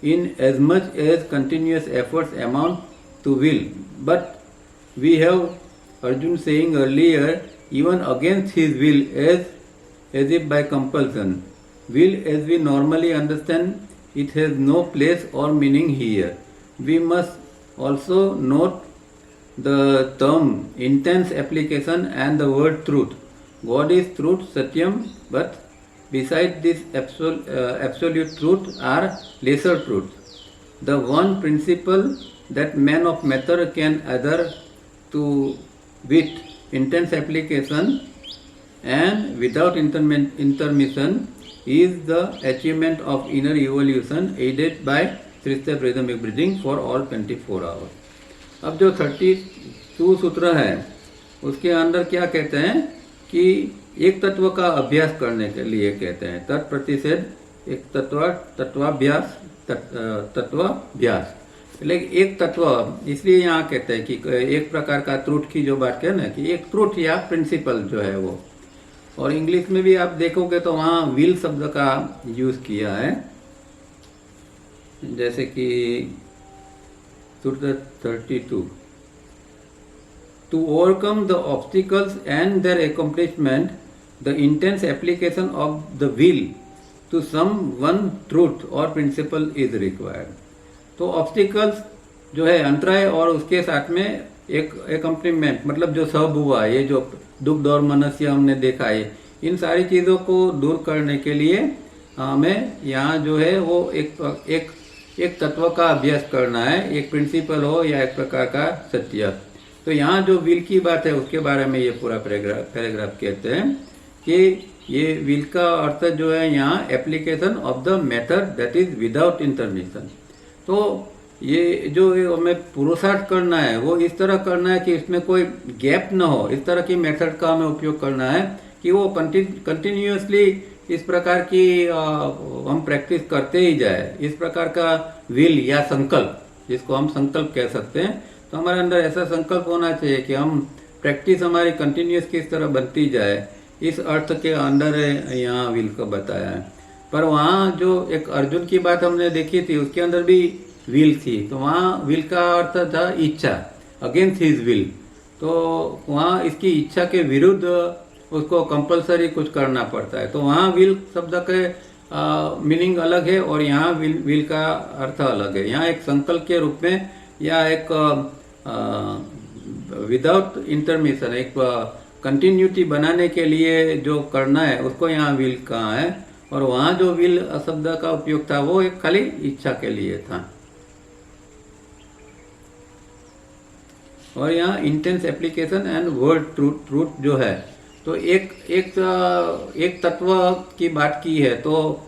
in as much as continuous efforts amount to will. But we have Arjun saying earlier, even against his will, as if by compulsion. Will, as we normally understand, it has no place or meaning here. We must also note the term intense application and the word truth. God is truth, Satyam, but beside this absolute truth are lesser truths. The one principle that man of matter can adhere to with intense application and without intermission is the achievement of inner evolution aided by three-step rhythmic breathing for all 24 hours. अब जो 32 सूत्र है उसके अंदर क्या कहते हैं कि एक तत्व का अभ्यास करने के लिए कहते हैं तत्प्रतिषेध एक तत्वाभ्यास तत्वाभ्यास, लेकिन एक तत्व इसलिए यहाँ कहते हैं कि एक प्रकार का त्रुट की जो बात है ना कि एक त्रुट या प्रिंसिपल जो है वो, और इंग्लिश में भी आप देखोगे तो वहाँ विल शब्द का यूज किया है, जैसे कि सूत्र 32, to overcome the obstacles and their accomplishment, the intense application of the will to some one truth or principle is required. तो ऑब्स्टिकल्स जो है अंतराय और उसके साथ में एक एकम्प्लीमेंट मतलब जो सब हुआ, ये जो दुख और मनुष्य हमने देखा है, इन सारी चीज़ों को दूर करने के लिए हमें यहाँ जो है वो एक तत्व का अभ्यास करना है, एक प्रिंसिपल हो या एक प्रकार का सत्य। तो यहाँ जो विल की बात है उसके बारे में ये पूरा पैराग्राफ कहते हैं कि ये विल का अर्थ जो है यहाँ application of the method that is without intermission. तो ये जो हमें पुरुषार्थ करना है वो इस तरह करना है कि इसमें कोई गैप ना हो, इस तरह की मेथड का हमें उपयोग करना है कि वो कंटिन्यूअसली इस प्रकार की हम प्रैक्टिस करते ही जाए। इस प्रकार का विल या संकल्प, जिसको हम संकल्प कह सकते हैं, तो हमारे अंदर ऐसा संकल्प होना चाहिए कि हम प्रैक्टिस हमारी कंटिन्यूअस किस तरह बनती जाए, इस अर्थ के अंदर यहाँ विल को बताया है। पर वहाँ जो एक अर्जुन की बात हमने देखी थी उसके अंदर भी विल थी, तो वहाँ विल का अर्थ था इच्छा, अगेंस्ट हिज विल। तो वहाँ इसकी इच्छा के विरुद्ध उसको कंपलसरी कुछ करना पड़ता है, तो वहाँ विल शब्द के मीनिंग अलग है और यहाँ विल का अर्थ अलग है। यहाँ एक संकल्प के रूप में या एक विदाउट इंटरमिशन एक कंटिन्यूटी बनाने के लिए जो करना है उसको यहाँ विल कहा है, और वहाँ जो विल शब्द का उपयोग था वो एक खाली इच्छा के लिए था। और यहाँ intense application and word truth जो है, तो एक तत्व की बात की है, तो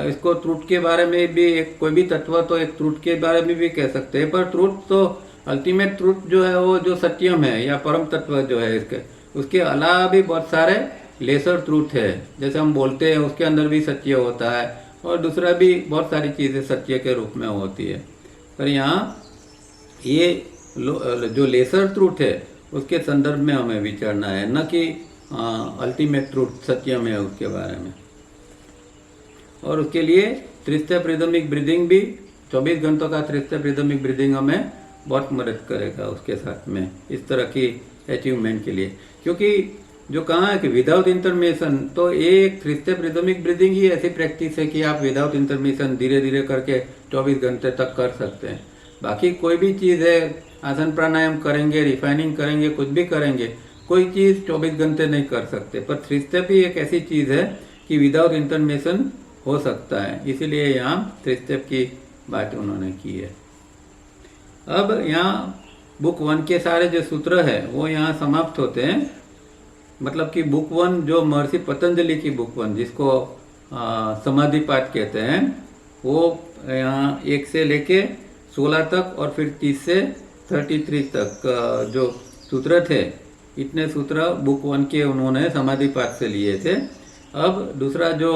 इसको ट्रूथ के बारे में भी कोई भी तत्व तो एक ट्रूथ के बारे में भी कह सकते हैं, पर ट्रूथ तो अल्टीमेट ट्रूथ जो है वो जो सत्यम है या परम तत्व जो है इसके, उसके अलावा भी बहुत सारे लेसर ट्रूथ है, जैसे हम बोलते हैं उसके अंदर भी सत्य होता है और दूसरा भी बहुत सारी चीज़ें सत्य के रूप में होती है। पर यहाँ ये जो लेसर ट्रूथ है उसके संदर्भ में हमें विचारना है, न कि अल्टीमेट ट्रूथ सत्यम है उसके बारे में। और उसके लिए थ्री-स्टेप रिदमिक ब्रीदिंग भी 24 घंटों का थ्री-स्टेप रिदमिक ब्रीदिंग हमें बहुत मदद करेगा उसके साथ में इस तरह की अचीवमेंट के लिए, क्योंकि जो कहा है कि विदाउट इंटरमिशन, तो एक थ्री-स्टेप रिदमिक ब्रीदिंग ही ऐसी प्रैक्टिस है कि आप विदाउट इंटरमिशन धीरे धीरे करके 24 घंटे तक कर सकते हैं। बाकी कोई भी चीज़ है, आसन प्राणायाम करेंगे, रिफाइनिंग करेंगे, कुछ भी करेंगे, कोई चीज़ 24 घंटे नहीं कर सकते, पर थ्री-स्टेप ही एक ऐसी चीज़ है कि विदाउट इंटरमिशन हो सकता है, इसीलिए यहाँ थ्री-स्टेप की बात उन्होंने की है। अब यहाँ बुक 1 के सारे जो सूत्र है वो यहाँ समाप्त होते हैं, मतलब कि बुक 1 जो महर्षि पतंजलि की बुक 1 जिसको समाधि पाठ कहते हैं, वो यहाँ 1 से लेके 16 तक और फिर 30 से 33 तक जो सूत्र थे, इतने सूत्र बुक 1 के उन्होंने समाधि पाठ से लिए थे। अब दूसरा जो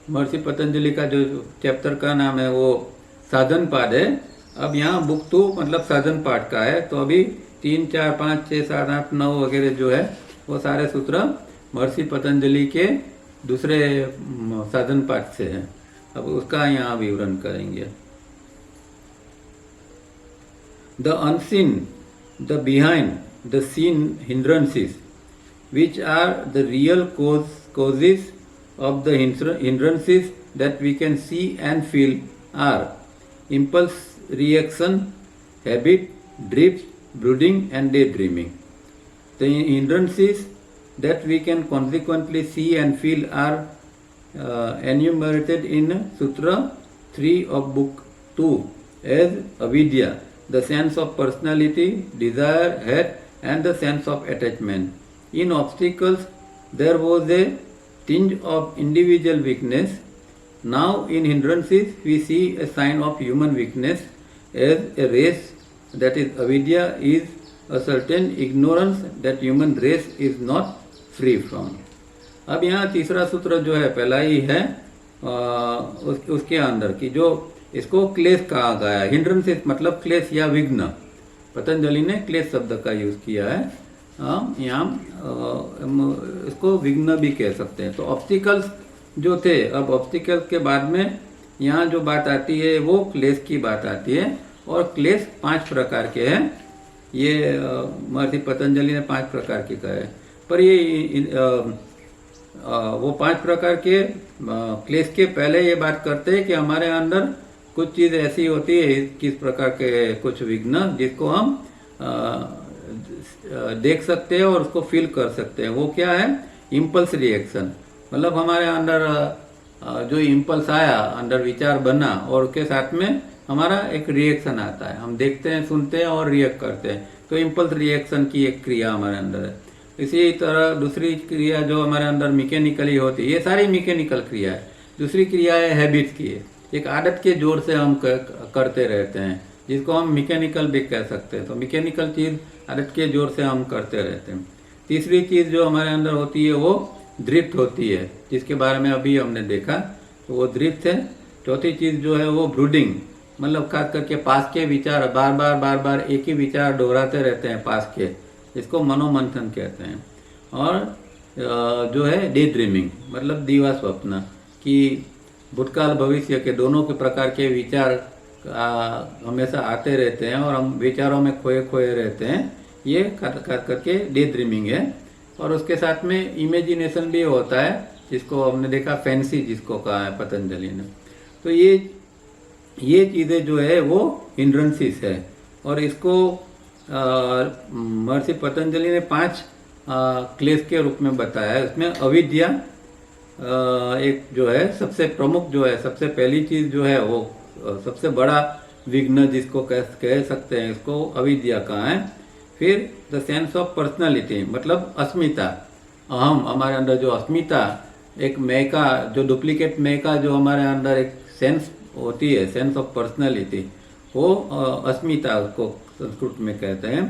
महर्षि पतंजलि का जो चैप्टर का नाम है वो साधन पाठ है। अब यहाँ बुक 2 मतलब साधन पाठ का है, तो अभी 3, 4, 5, 6, 7, 8, 9 वगैरह जो है वो सारे सूत्र महर्षि पतंजलि के दूसरे साधन पाठ से है। अब उसका यहाँ विवरण करेंगे। The unseen, the behind the scene hindrances, which are the real causes of the hindrances that we can see and feel, are impulse reaction, habit, drift, brooding and daydreaming. The hindrances that we can consequently see and feel are enumerated in Sutra 3 of Book 2 as avidya, the sense of personality, desire, hate and the sense of attachment. In obstacles, there was a tinge of individual weakness. Now in hindrances, we see a sign of human weakness as a race, that is avidya, is a certain ignorance that human race is not free from. अब यहाँ तीसरा सूत्र जो है पहला ही है उसके अंदर की जो इसको क्लेश कहा गया है। हिंड्रेंसेस मतलब क्लेश या विघ्न, पतंजलि ने क्लेश शब्द का यूज किया है। यहाँ इसको विघ्न भी कह सकते हैं। तो ऑब्स्टिकल्स जो थे, अब ऑब्स्टिकल्स के बाद में यहाँ जो बात आती है वो क्लेश की बात आती है। और क्लेश 5 प्रकार के हैं। ये महर्षि पतंजलि ने 5 प्रकार के कहे, पर ये वो 5 प्रकार के क्लेश के पहले ये बात करते हैं कि हमारे अंदर कुछ चीज़ ऐसी होती है, किस प्रकार के कुछ विघ्न जिसको हम देख सकते हैं और उसको फील कर सकते हैं। वो क्या है? इम्पल्स रिएक्शन, मतलब हमारे अंदर जो इम्पल्स आया, अंदर विचार बना और उसके साथ में हमारा एक रिएक्शन आता है, हम देखते हैं, सुनते हैं और रिएक्ट करते हैं। तो इम्पल्स रिएक्शन की एक क्रिया हमारे अंदर है। इसी तरह दूसरी क्रिया जो हमारे अंदर मैकेनिकली होती है, ये सारी मैकेनिकल क्रिया है। दूसरी क्रिया है हैबिट की, एक आदत के जोर से हम करते रहते हैं, जिसको हम मैकेनिकल भी कह सकते हैं। तो मैकेनिकल चीज़ आदत के जोर से हम करते रहते हैं। तीसरी चीज़ जो हमारे अंदर होती है वो ड्रिफ्ट होती है, जिसके बारे में अभी हमने देखा, तो वो ड्रिफ्ट है। चौथी चीज़ जो है वो ब्रूडिंग, मतलब खास करके पास के विचार बार बार एक ही विचार दोहराते रहते हैं पास के, इसको मनोमंथन कहते हैं। और जो है डे ड्रीमिंग, मतलब दीवा स्वप्न, कि भूतकाल भविष्य के दोनों के प्रकार के विचार हमेशा आते रहते हैं और हम विचारों में खोए रहते हैं। ये खास करके डे ड्रीमिंग है। और उसके साथ में इमेजिनेशन भी होता है, जिसको हमने देखा फैंसी, जिसको कहा है पतंजलि ने। तो ये चीज़ें जो है वो हिंड्रेंसेस है। और इसको महर्षि पतंजलि ने 5 क्लेश के रूप में बताया है। उसमें अविद्या एक जो है सबसे प्रमुख, जो है सबसे पहली चीज़ जो है वो सबसे बड़ा विघ्न जिसको कह सकते हैं, इसको अविद्या कहा है। फिर द सेंस ऑफ पर्सनालिटी, मतलब अस्मिता, अहम, हमारे अंदर जो अस्मिता, एक मैं का, जो डुप्लीकेट मैं का जो हमारे अंदर एक सेंस होती है, सेंस ऑफ पर्सनालिटी, वो अस्मिता उसको संस्कृत में कहते हैं।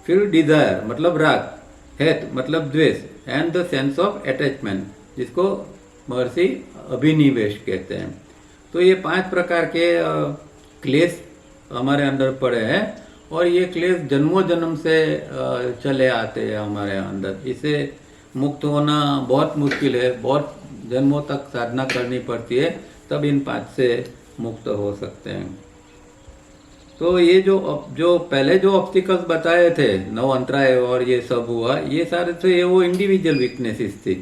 फिर डिजायर मतलब राग, हेट मतलब द्वेष, and the sense of attachment, जिसको महर्षि अभिनिवेश कहते हैं। तो ये 5 प्रकार के क्लेश हमारे अंदर पड़े हैं और ये क्लेश जन्मों जन्म से चले आते हैं हमारे अंदर। इससे मुक्त होना बहुत मुश्किल है, बहुत जन्मों तक साधना करनी पड़ती है, तब इन 5 से मुक्त हो सकते हैं। तो ये जो पहले जो ऑब्स्टिकल्स बताए थे, 9 अंतराय और ये सब हुआ, ये सारे थे ये वो इंडिविजुअल वीकनेसेस थी।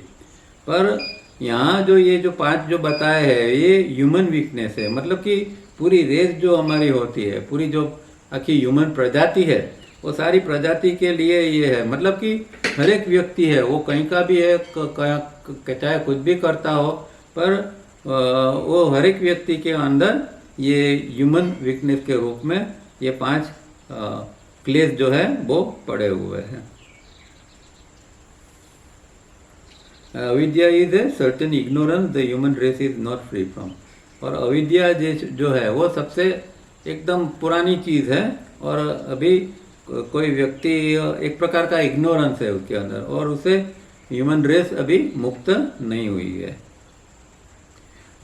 पर यहाँ जो ये जो 5 जो बताए हैं ये ह्यूमन वीकनेस है, मतलब कि पूरी रेस जो हमारी होती है, पूरी जो आखिर ह्यूमन प्रजाति है, वो सारी प्रजाति के लिए ये है। मतलब कि हर एक व्यक्ति है, वो कहीं का भी है, चाहे कुछ भी करता हो, पर वो हर एक व्यक्ति के अंदर ये ह्यूमन वीकनेस के रूप में ये 5 क्लेश जो है वो पड़े हुए हैं। अविद्या is a certain ignorance the human race is not free from. और अविद्या जो है वो सबसे एकदम पुरानी चीज़ है और अभी कोई व्यक्ति एक प्रकार का इग्नोरेंस है उसके अंदर, और उसे ह्यूमन रेस अभी मुक्त नहीं हुई है।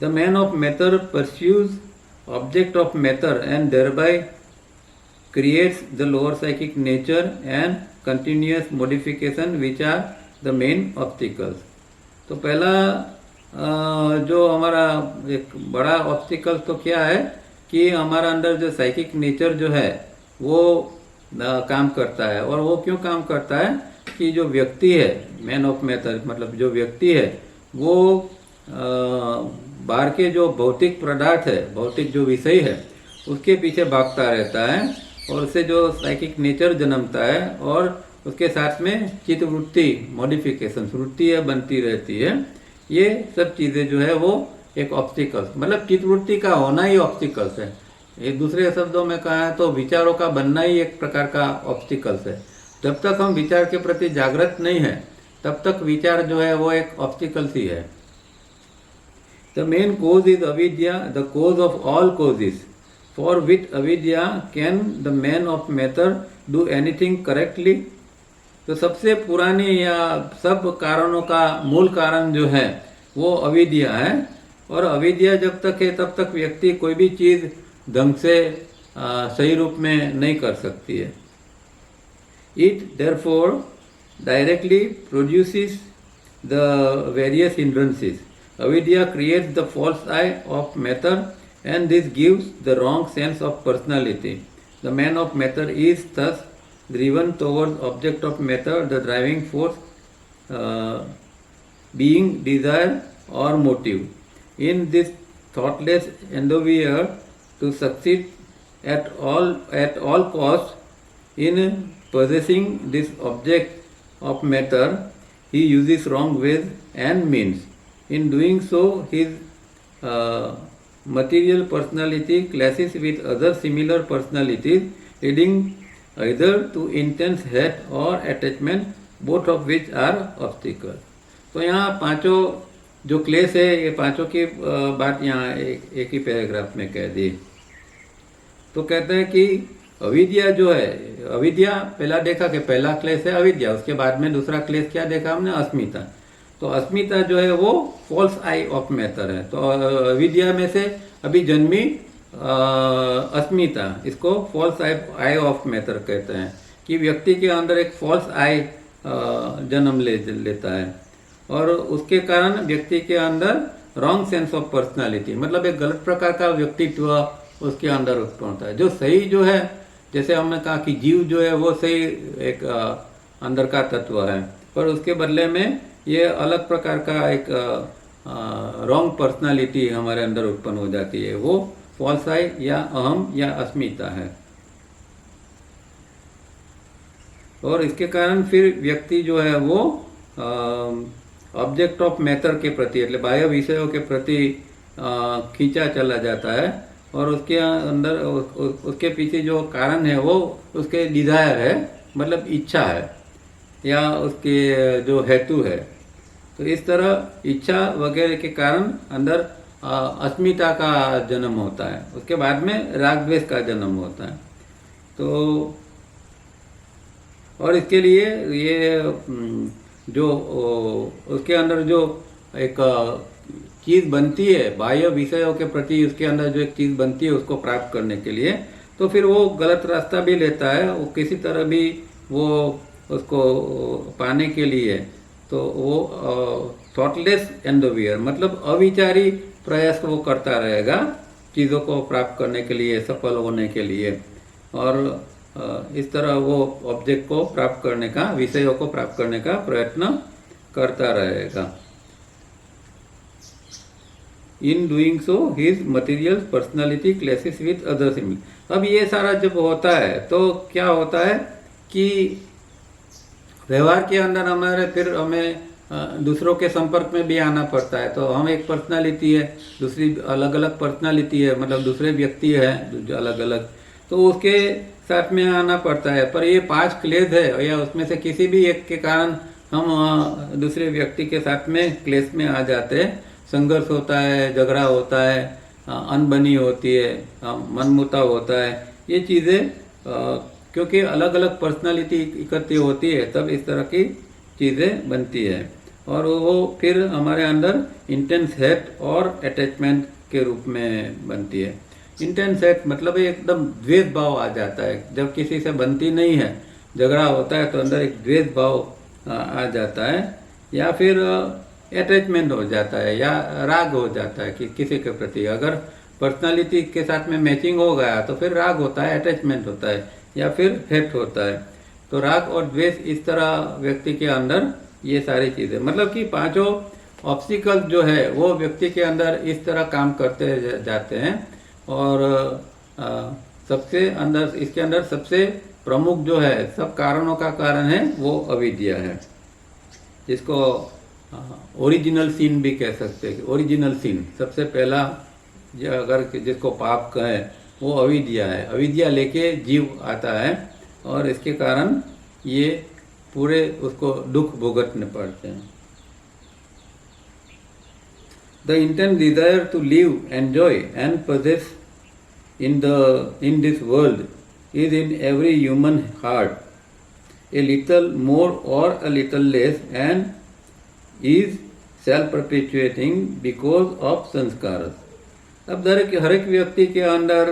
The man of matter pursues object of matter and thereby creates the lower psychic nature and continuous modification which are the main obstacles. तो पहला जो हमारा एक बड़ा ऑब्स्टिकल तो क्या है कि हमारा अंदर जो साइकिक नेचर जो है वो काम करता है। और वो क्यों काम करता है कि जो व्यक्ति है, मैन ऑफ मैटर मतलब जो व्यक्ति है वो बाहर के जो भौतिक पदार्थ है, भौतिक जो विषय है उसके पीछे भागता रहता है और उससे जो साइकिक नेचर जन्मता है और उसके साथ में चित्तवृत्ति मॉडिफिकेशन वृत्ति बनती रहती है। ये सब चीज़ें जो है वो एक ऑब्स्टिकल्स मतलब चित्तवृत्ति का होना ही ऑब्स्टिकल्स है। एक दूसरे शब्दों में कहा है तो विचारों का बनना ही एक प्रकार का ऑब्स्टिकल्स है। जब तक हम विचार के प्रति जागृत नहीं है तब तक विचार जो है वो एक ऑब्स्टिकल्स ही है। The main cause is avidya, the cause of all causes, for which avidya can the man of matter do anything correctly. तो सबसे पुरानी या सब कारणों का मूल कारण जो है वो अविद्या है। और अविद्या जब तक है तब तक व्यक्ति कोई भी चीज़ ढंग से सही रूप में नहीं कर सकती है। It therefore directly produces the various hindrances. Avidya creates the false I of matter and this gives the wrong sense of personality. The man of matter is thus driven towards object of matter, the driving force being desire or motive. In this thoughtless endeavor to succeed at all costs in possessing this object of matter, he uses wrong ways and means. In doing so, his material personality clashes with other similar personalities, leading either to intense hate or attachment, both of which are obstacles. तो यहाँ पांचों जो क्लेश है ये पांचों की बात यहाँ एक ही पैराग्राफ में कह दी। तो कहते हैं कि अविद्या जो है, अविद्या पहला देखा कि पहला क्लेश है अविद्या, उसके बाद में दूसरा क्लेश क्या देखा हमने, अस्मिता। तो अस्मिता जो है वो फॉल्स आई ऑफ मैटर है। तो अविद्या में से अभी जन्मी अस्मिता, इसको फॉल्स आई ऑफ मैटर कहते हैं कि व्यक्ति के अंदर एक फॉल्स आई जन्म लेता है और उसके कारण व्यक्ति के अंदर रॉन्ग सेंस ऑफ पर्सनालिटी मतलब एक गलत प्रकार का व्यक्तित्व उसके अंदर उत्पन्न होता है। जो सही जो है, जैसे हमने कहा कि जीव जो है वो सही एक अंदर का तत्व है, पर उसके बदले में ये अलग प्रकार का एक रॉन्ग पर्सनालिटी हमारे अंदर उत्पन्न हो जाती है। वो फॉल्स आई या अहम या अस्मिता है। और इसके कारण फिर व्यक्ति जो है वो ऑब्जेक्ट ऑफ मैटर के प्रति मतलब बाह्य विषयों के प्रति खींचा चला जाता है और उसके अंदर उसके पीछे जो कारण है वो उसके डिजायर है मतलब इच्छा है या उसके जो हेतु है। तो इस तरह इच्छा वगैरह के कारण अंदर अस्मिता का जन्म होता है। उसके बाद में राग द्वेष का जन्म होता है। तो और इसके लिए ये जो उसके अंदर जो एक चीज़ बनती है बाह्य विषयों के प्रति, उसके अंदर जो एक चीज़ बनती है उसको प्राप्त करने के लिए, तो फिर वो गलत रास्ता भी लेता है। वो किसी तरह भी वो उसको पाने के लिए तो वो थॉटलेस एंडोवियर मतलब अविचारी प्रयास वो करता रहेगा चीज़ों को प्राप्त करने के लिए, सफल होने के लिए। और इस तरह वो ऑब्जेक्ट को प्राप्त करने का, विषयों को प्राप्त करने का प्रयत्न करता रहेगा। In doing so his material personality clashes with other similar. अब ये सारा जब होता है तो क्या होता है कि व्यवहार के अंदर हमारे फिर हमें दूसरों के संपर्क में भी आना पड़ता है। तो हम एक पर्सनालिटी है, दूसरी अलग अलग पर्सनालिटी है मतलब दूसरे व्यक्ति है अलग अलग, तो उसके साथ में आना पड़ता है। पर ये 5 क्लेश है या उसमें से किसी भी एक के कारण हम दूसरे व्यक्ति के साथ में क्लेश में आ जाते हैं। संघर्ष होता है, झगड़ा होता है, अनबनी होती है, मनमुटाव होता है। ये चीज़ें क्योंकि अलग अलग पर्सनालिटी इकट्ठी होती है तब इस तरह की चीज़ें बनती है और वो फिर हमारे अंदर इंटेंस हेट और अटैचमेंट के रूप में बनती है। इंटेंस हेट मतलब एकदम द्वेष भाव आ जाता है। जब किसी से बनती नहीं है, झगड़ा होता है तो अंदर एक द्वेष भाव आ जाता है, या फिर अटैचमेंट हो जाता है या राग हो जाता है कि किसी के प्रति। अगर पर्सनालिटी के साथ में मैचिंग हो गया तो फिर राग होता है, अटैचमेंट होता है, या फिर हेट होता है। तो राग और द्वेष इस तरह व्यक्ति के अंदर ये सारी चीज़ें, मतलब कि पांचों ऑब्स्टिकल जो है वो व्यक्ति के अंदर इस तरह काम करते जाते हैं। और सबसे अंदर, इसके अंदर सबसे प्रमुख जो है, सब कारणों का कारण है, वो अविद्या है, जिसको ओरिजिनल सिन भी कह सकते हैं। ओरिजिनल सिन, सबसे पहला जो अगर जिसको पाप कहें वो अविद्या है। अविद्या लेके जीव आता है और इसके कारण ये पूरे उसको दुख भुगतने पड़ते हैं। The intense desire to live, enjoy and possess in this world is in every human heart, a little more or a little less, and is self-perpetuating because of sanskaras. अब हर एक व्यक्ति के अंदर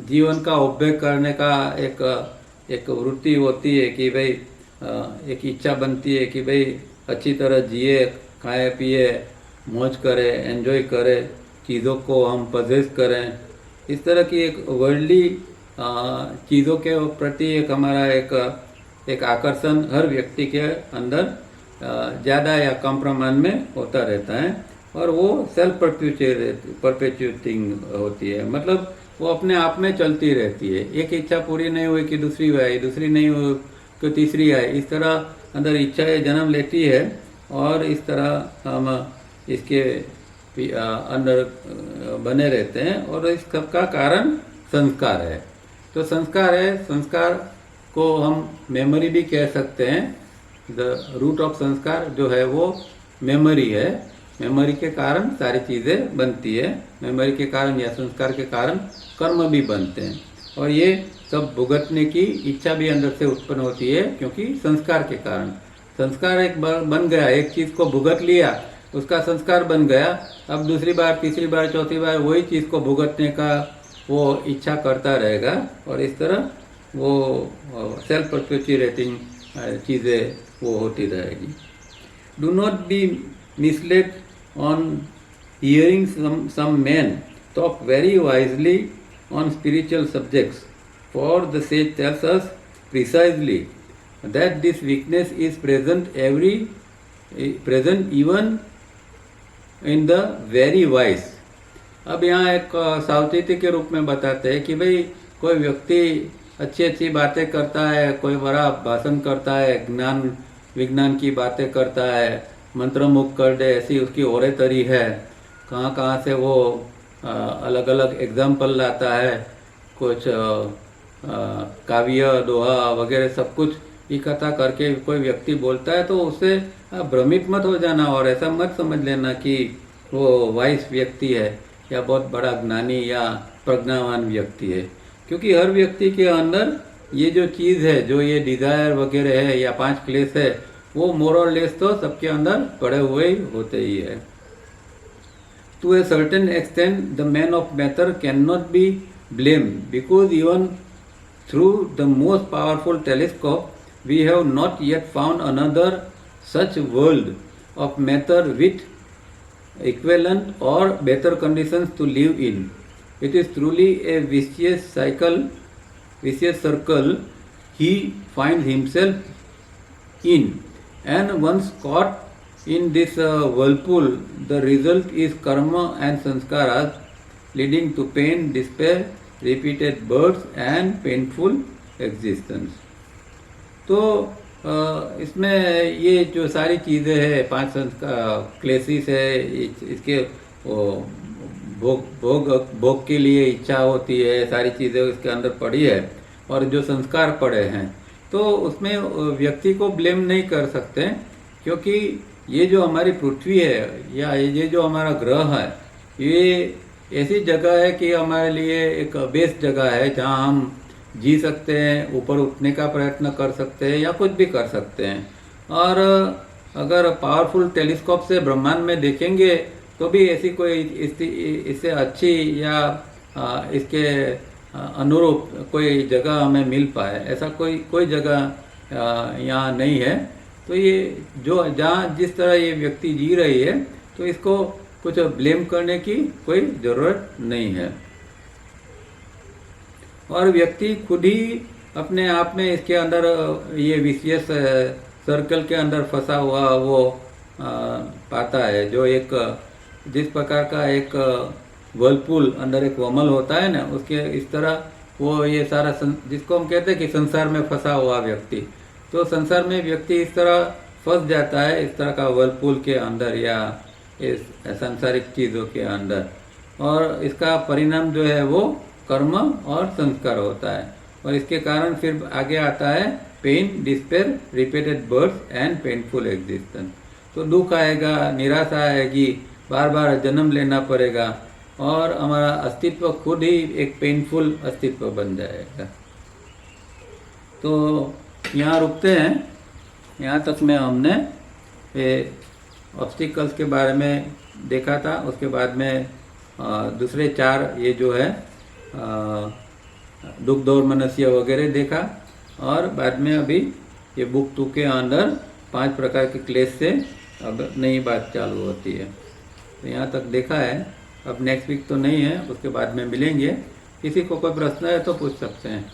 जीवन का उपभोग करने का एक वृत्ति होती है कि भाई एक इच्छा बनती है कि भाई अच्छी तरह जिए, खाए पिए, मौज करें, एंजॉय करें, चीज़ों को हम पजेस करें। इस तरह की एक वर्ल्डली चीज़ों के प्रति एक हमारा एक आकर्षण हर व्यक्ति के अंदर ज़्यादा या कम प्रमाण में होता रहता है, और वो सेल्फ परपेचुएटिंग होती है। मतलब वो अपने आप में चलती रहती है। एक इच्छा पूरी नहीं हुई कि दूसरी आई, दूसरी नहीं हुई कि तीसरी आई। इस तरह अंदर इच्छाएं जन्म लेती है और इस तरह हम इसके अंदर बने रहते हैं, और इस सब का कारण संस्कार है। तो संस्कार है, संस्कार को हम मेमोरी भी कह सकते हैं। द रूट ऑफ संस्कार जो है वो मेमोरी है। मेमोरी के कारण सारी चीज़ें बनती है, मेमोरी के कारण या संस्कार के कारण कर्म भी बनते हैं, और ये सब भुगतने की इच्छा भी अंदर से उत्पन्न होती है, क्योंकि संस्कार के कारण। संस्कार एक बार बन गया, एक चीज़ को भुगत लिया, उसका संस्कार बन गया। अब दूसरी बार, तीसरी बार, चौथी बार वही चीज़ को भुगतने का वो इच्छा करता रहेगा, और इस तरह वो सेल्फ परपेचुएटिंग चीज़ें वो होती रहेगी। Do not be misled on hearing some men talk very wisely on spiritual subjects, for the sage tells us precisely that this weakness is present even in the very wise. अब यहाँ एक सावचेती के रूप में बताते हैं कि भाई कोई व्यक्ति अच्छी अच्छी बातें करता है, कोई बड़ा भाषण करता है, ज्ञान विज्ञान की बातें करता है, मंत्रमुग्ध कर दे, ऐसी उसकी ओरेतरी है। कहाँ कहाँ से वो अलग अलग एग्जाम्पल लाता है, कुछ काव्य, दोहा वगैरह सब कुछ इकट्ठा करके कोई व्यक्ति बोलता है, तो उससे भ्रमित मत हो जाना और ऐसा मत समझ लेना कि वो वाइस व्यक्ति है या बहुत बड़ा ज्ञानी या प्रज्ञावान व्यक्ति है। क्योंकि हर व्यक्ति के अंदर ये जो चीज़ है, जो ये डिज़ायर वगैरह है या 5 क्लेश है, वो मोर और लेस तो सबके अंदर पड़े हुए ही होते ही है। To a certain extent the man of matter cannot be blame, because even through the most powerful telescope we have not yet found another such world of matter with equivalent or better conditions to live in. It is truly a vicious circle he finds himself in, and once caught in this whirlpool, the result is karma and sanskaras, leading to pain, despair, repeated births and painful existence. तो इसमें ये जो सारी चीज़ें हैं, 5 क्लेसिस है, इसके भोग के लिए इच्छा होती है, सारी चीज़ें उसके अंदर पड़ी है, और जो संस्कार पड़े हैं, तो उसमें व्यक्ति को ब्लेम नहीं कर सकते, क्योंकि ये जो हमारी पृथ्वी है या ये जो हमारा ग्रह है, ये ऐसी जगह है कि हमारे लिए एक बेस्ट जगह है जहाँ हम जी सकते हैं, ऊपर उठने का प्रयत्न कर सकते हैं या कुछ भी कर सकते हैं। और अगर पावरफुल टेलीस्कोप से ब्रह्मांड में देखेंगे तो भी ऐसी कोई इससे अच्छी या इसके अनुरूप कोई जगह हमें मिल पाए, ऐसा कोई जगह यहाँ नहीं है। तो ये जो जहाँ जिस तरह ये व्यक्ति जी रही है, तो इसको कुछ ब्लेम करने की कोई ज़रूरत नहीं है। और व्यक्ति खुद ही अपने आप में इसके अंदर ये विशेष सर्कल के अंदर फंसा हुआ वो पाता है। जो एक जिस प्रकार का एक वर्लपूल अंदर एक वमल होता है ना, उसके इस तरह वो ये सारा जिसको हम कहते हैं कि संसार में फंसा हुआ व्यक्ति, तो संसार में व्यक्ति इस तरह फंस जाता है, इस तरह का वर्लपूल के अंदर या इस सांसारिक चीज़ों के अंदर। और इसका परिणाम जो है वो कर्म और संस्कार होता है। और इसके कारण फिर आगे आता है pain, despair, repeated birth and painful existence. तो दुख आएगा, निराशा आएगी, बार बार जन्म लेना पड़ेगा और हमारा अस्तित्व खुद ही एक पेनफुल अस्तित्व बन जाएगा। तो यहाँ रुकते हैं। यहाँ तक में हमने ये ऑब्स्टिकल्स के बारे में देखा था। उसके बाद में दूसरे 4 ये जो है दुख दौर मनुष्य वगैरह देखा। और बाद में अभी ये बुक 2 के अंदर 5 प्रकार के क्लेश से अब नई बात चालू होती है। तो यहाँ तक देखा है। अब नेक्स्ट वीक तो नहीं है, उसके बाद में मिलेंगे। किसी को कोई प्रश्न है तो पूछ सकते हैं।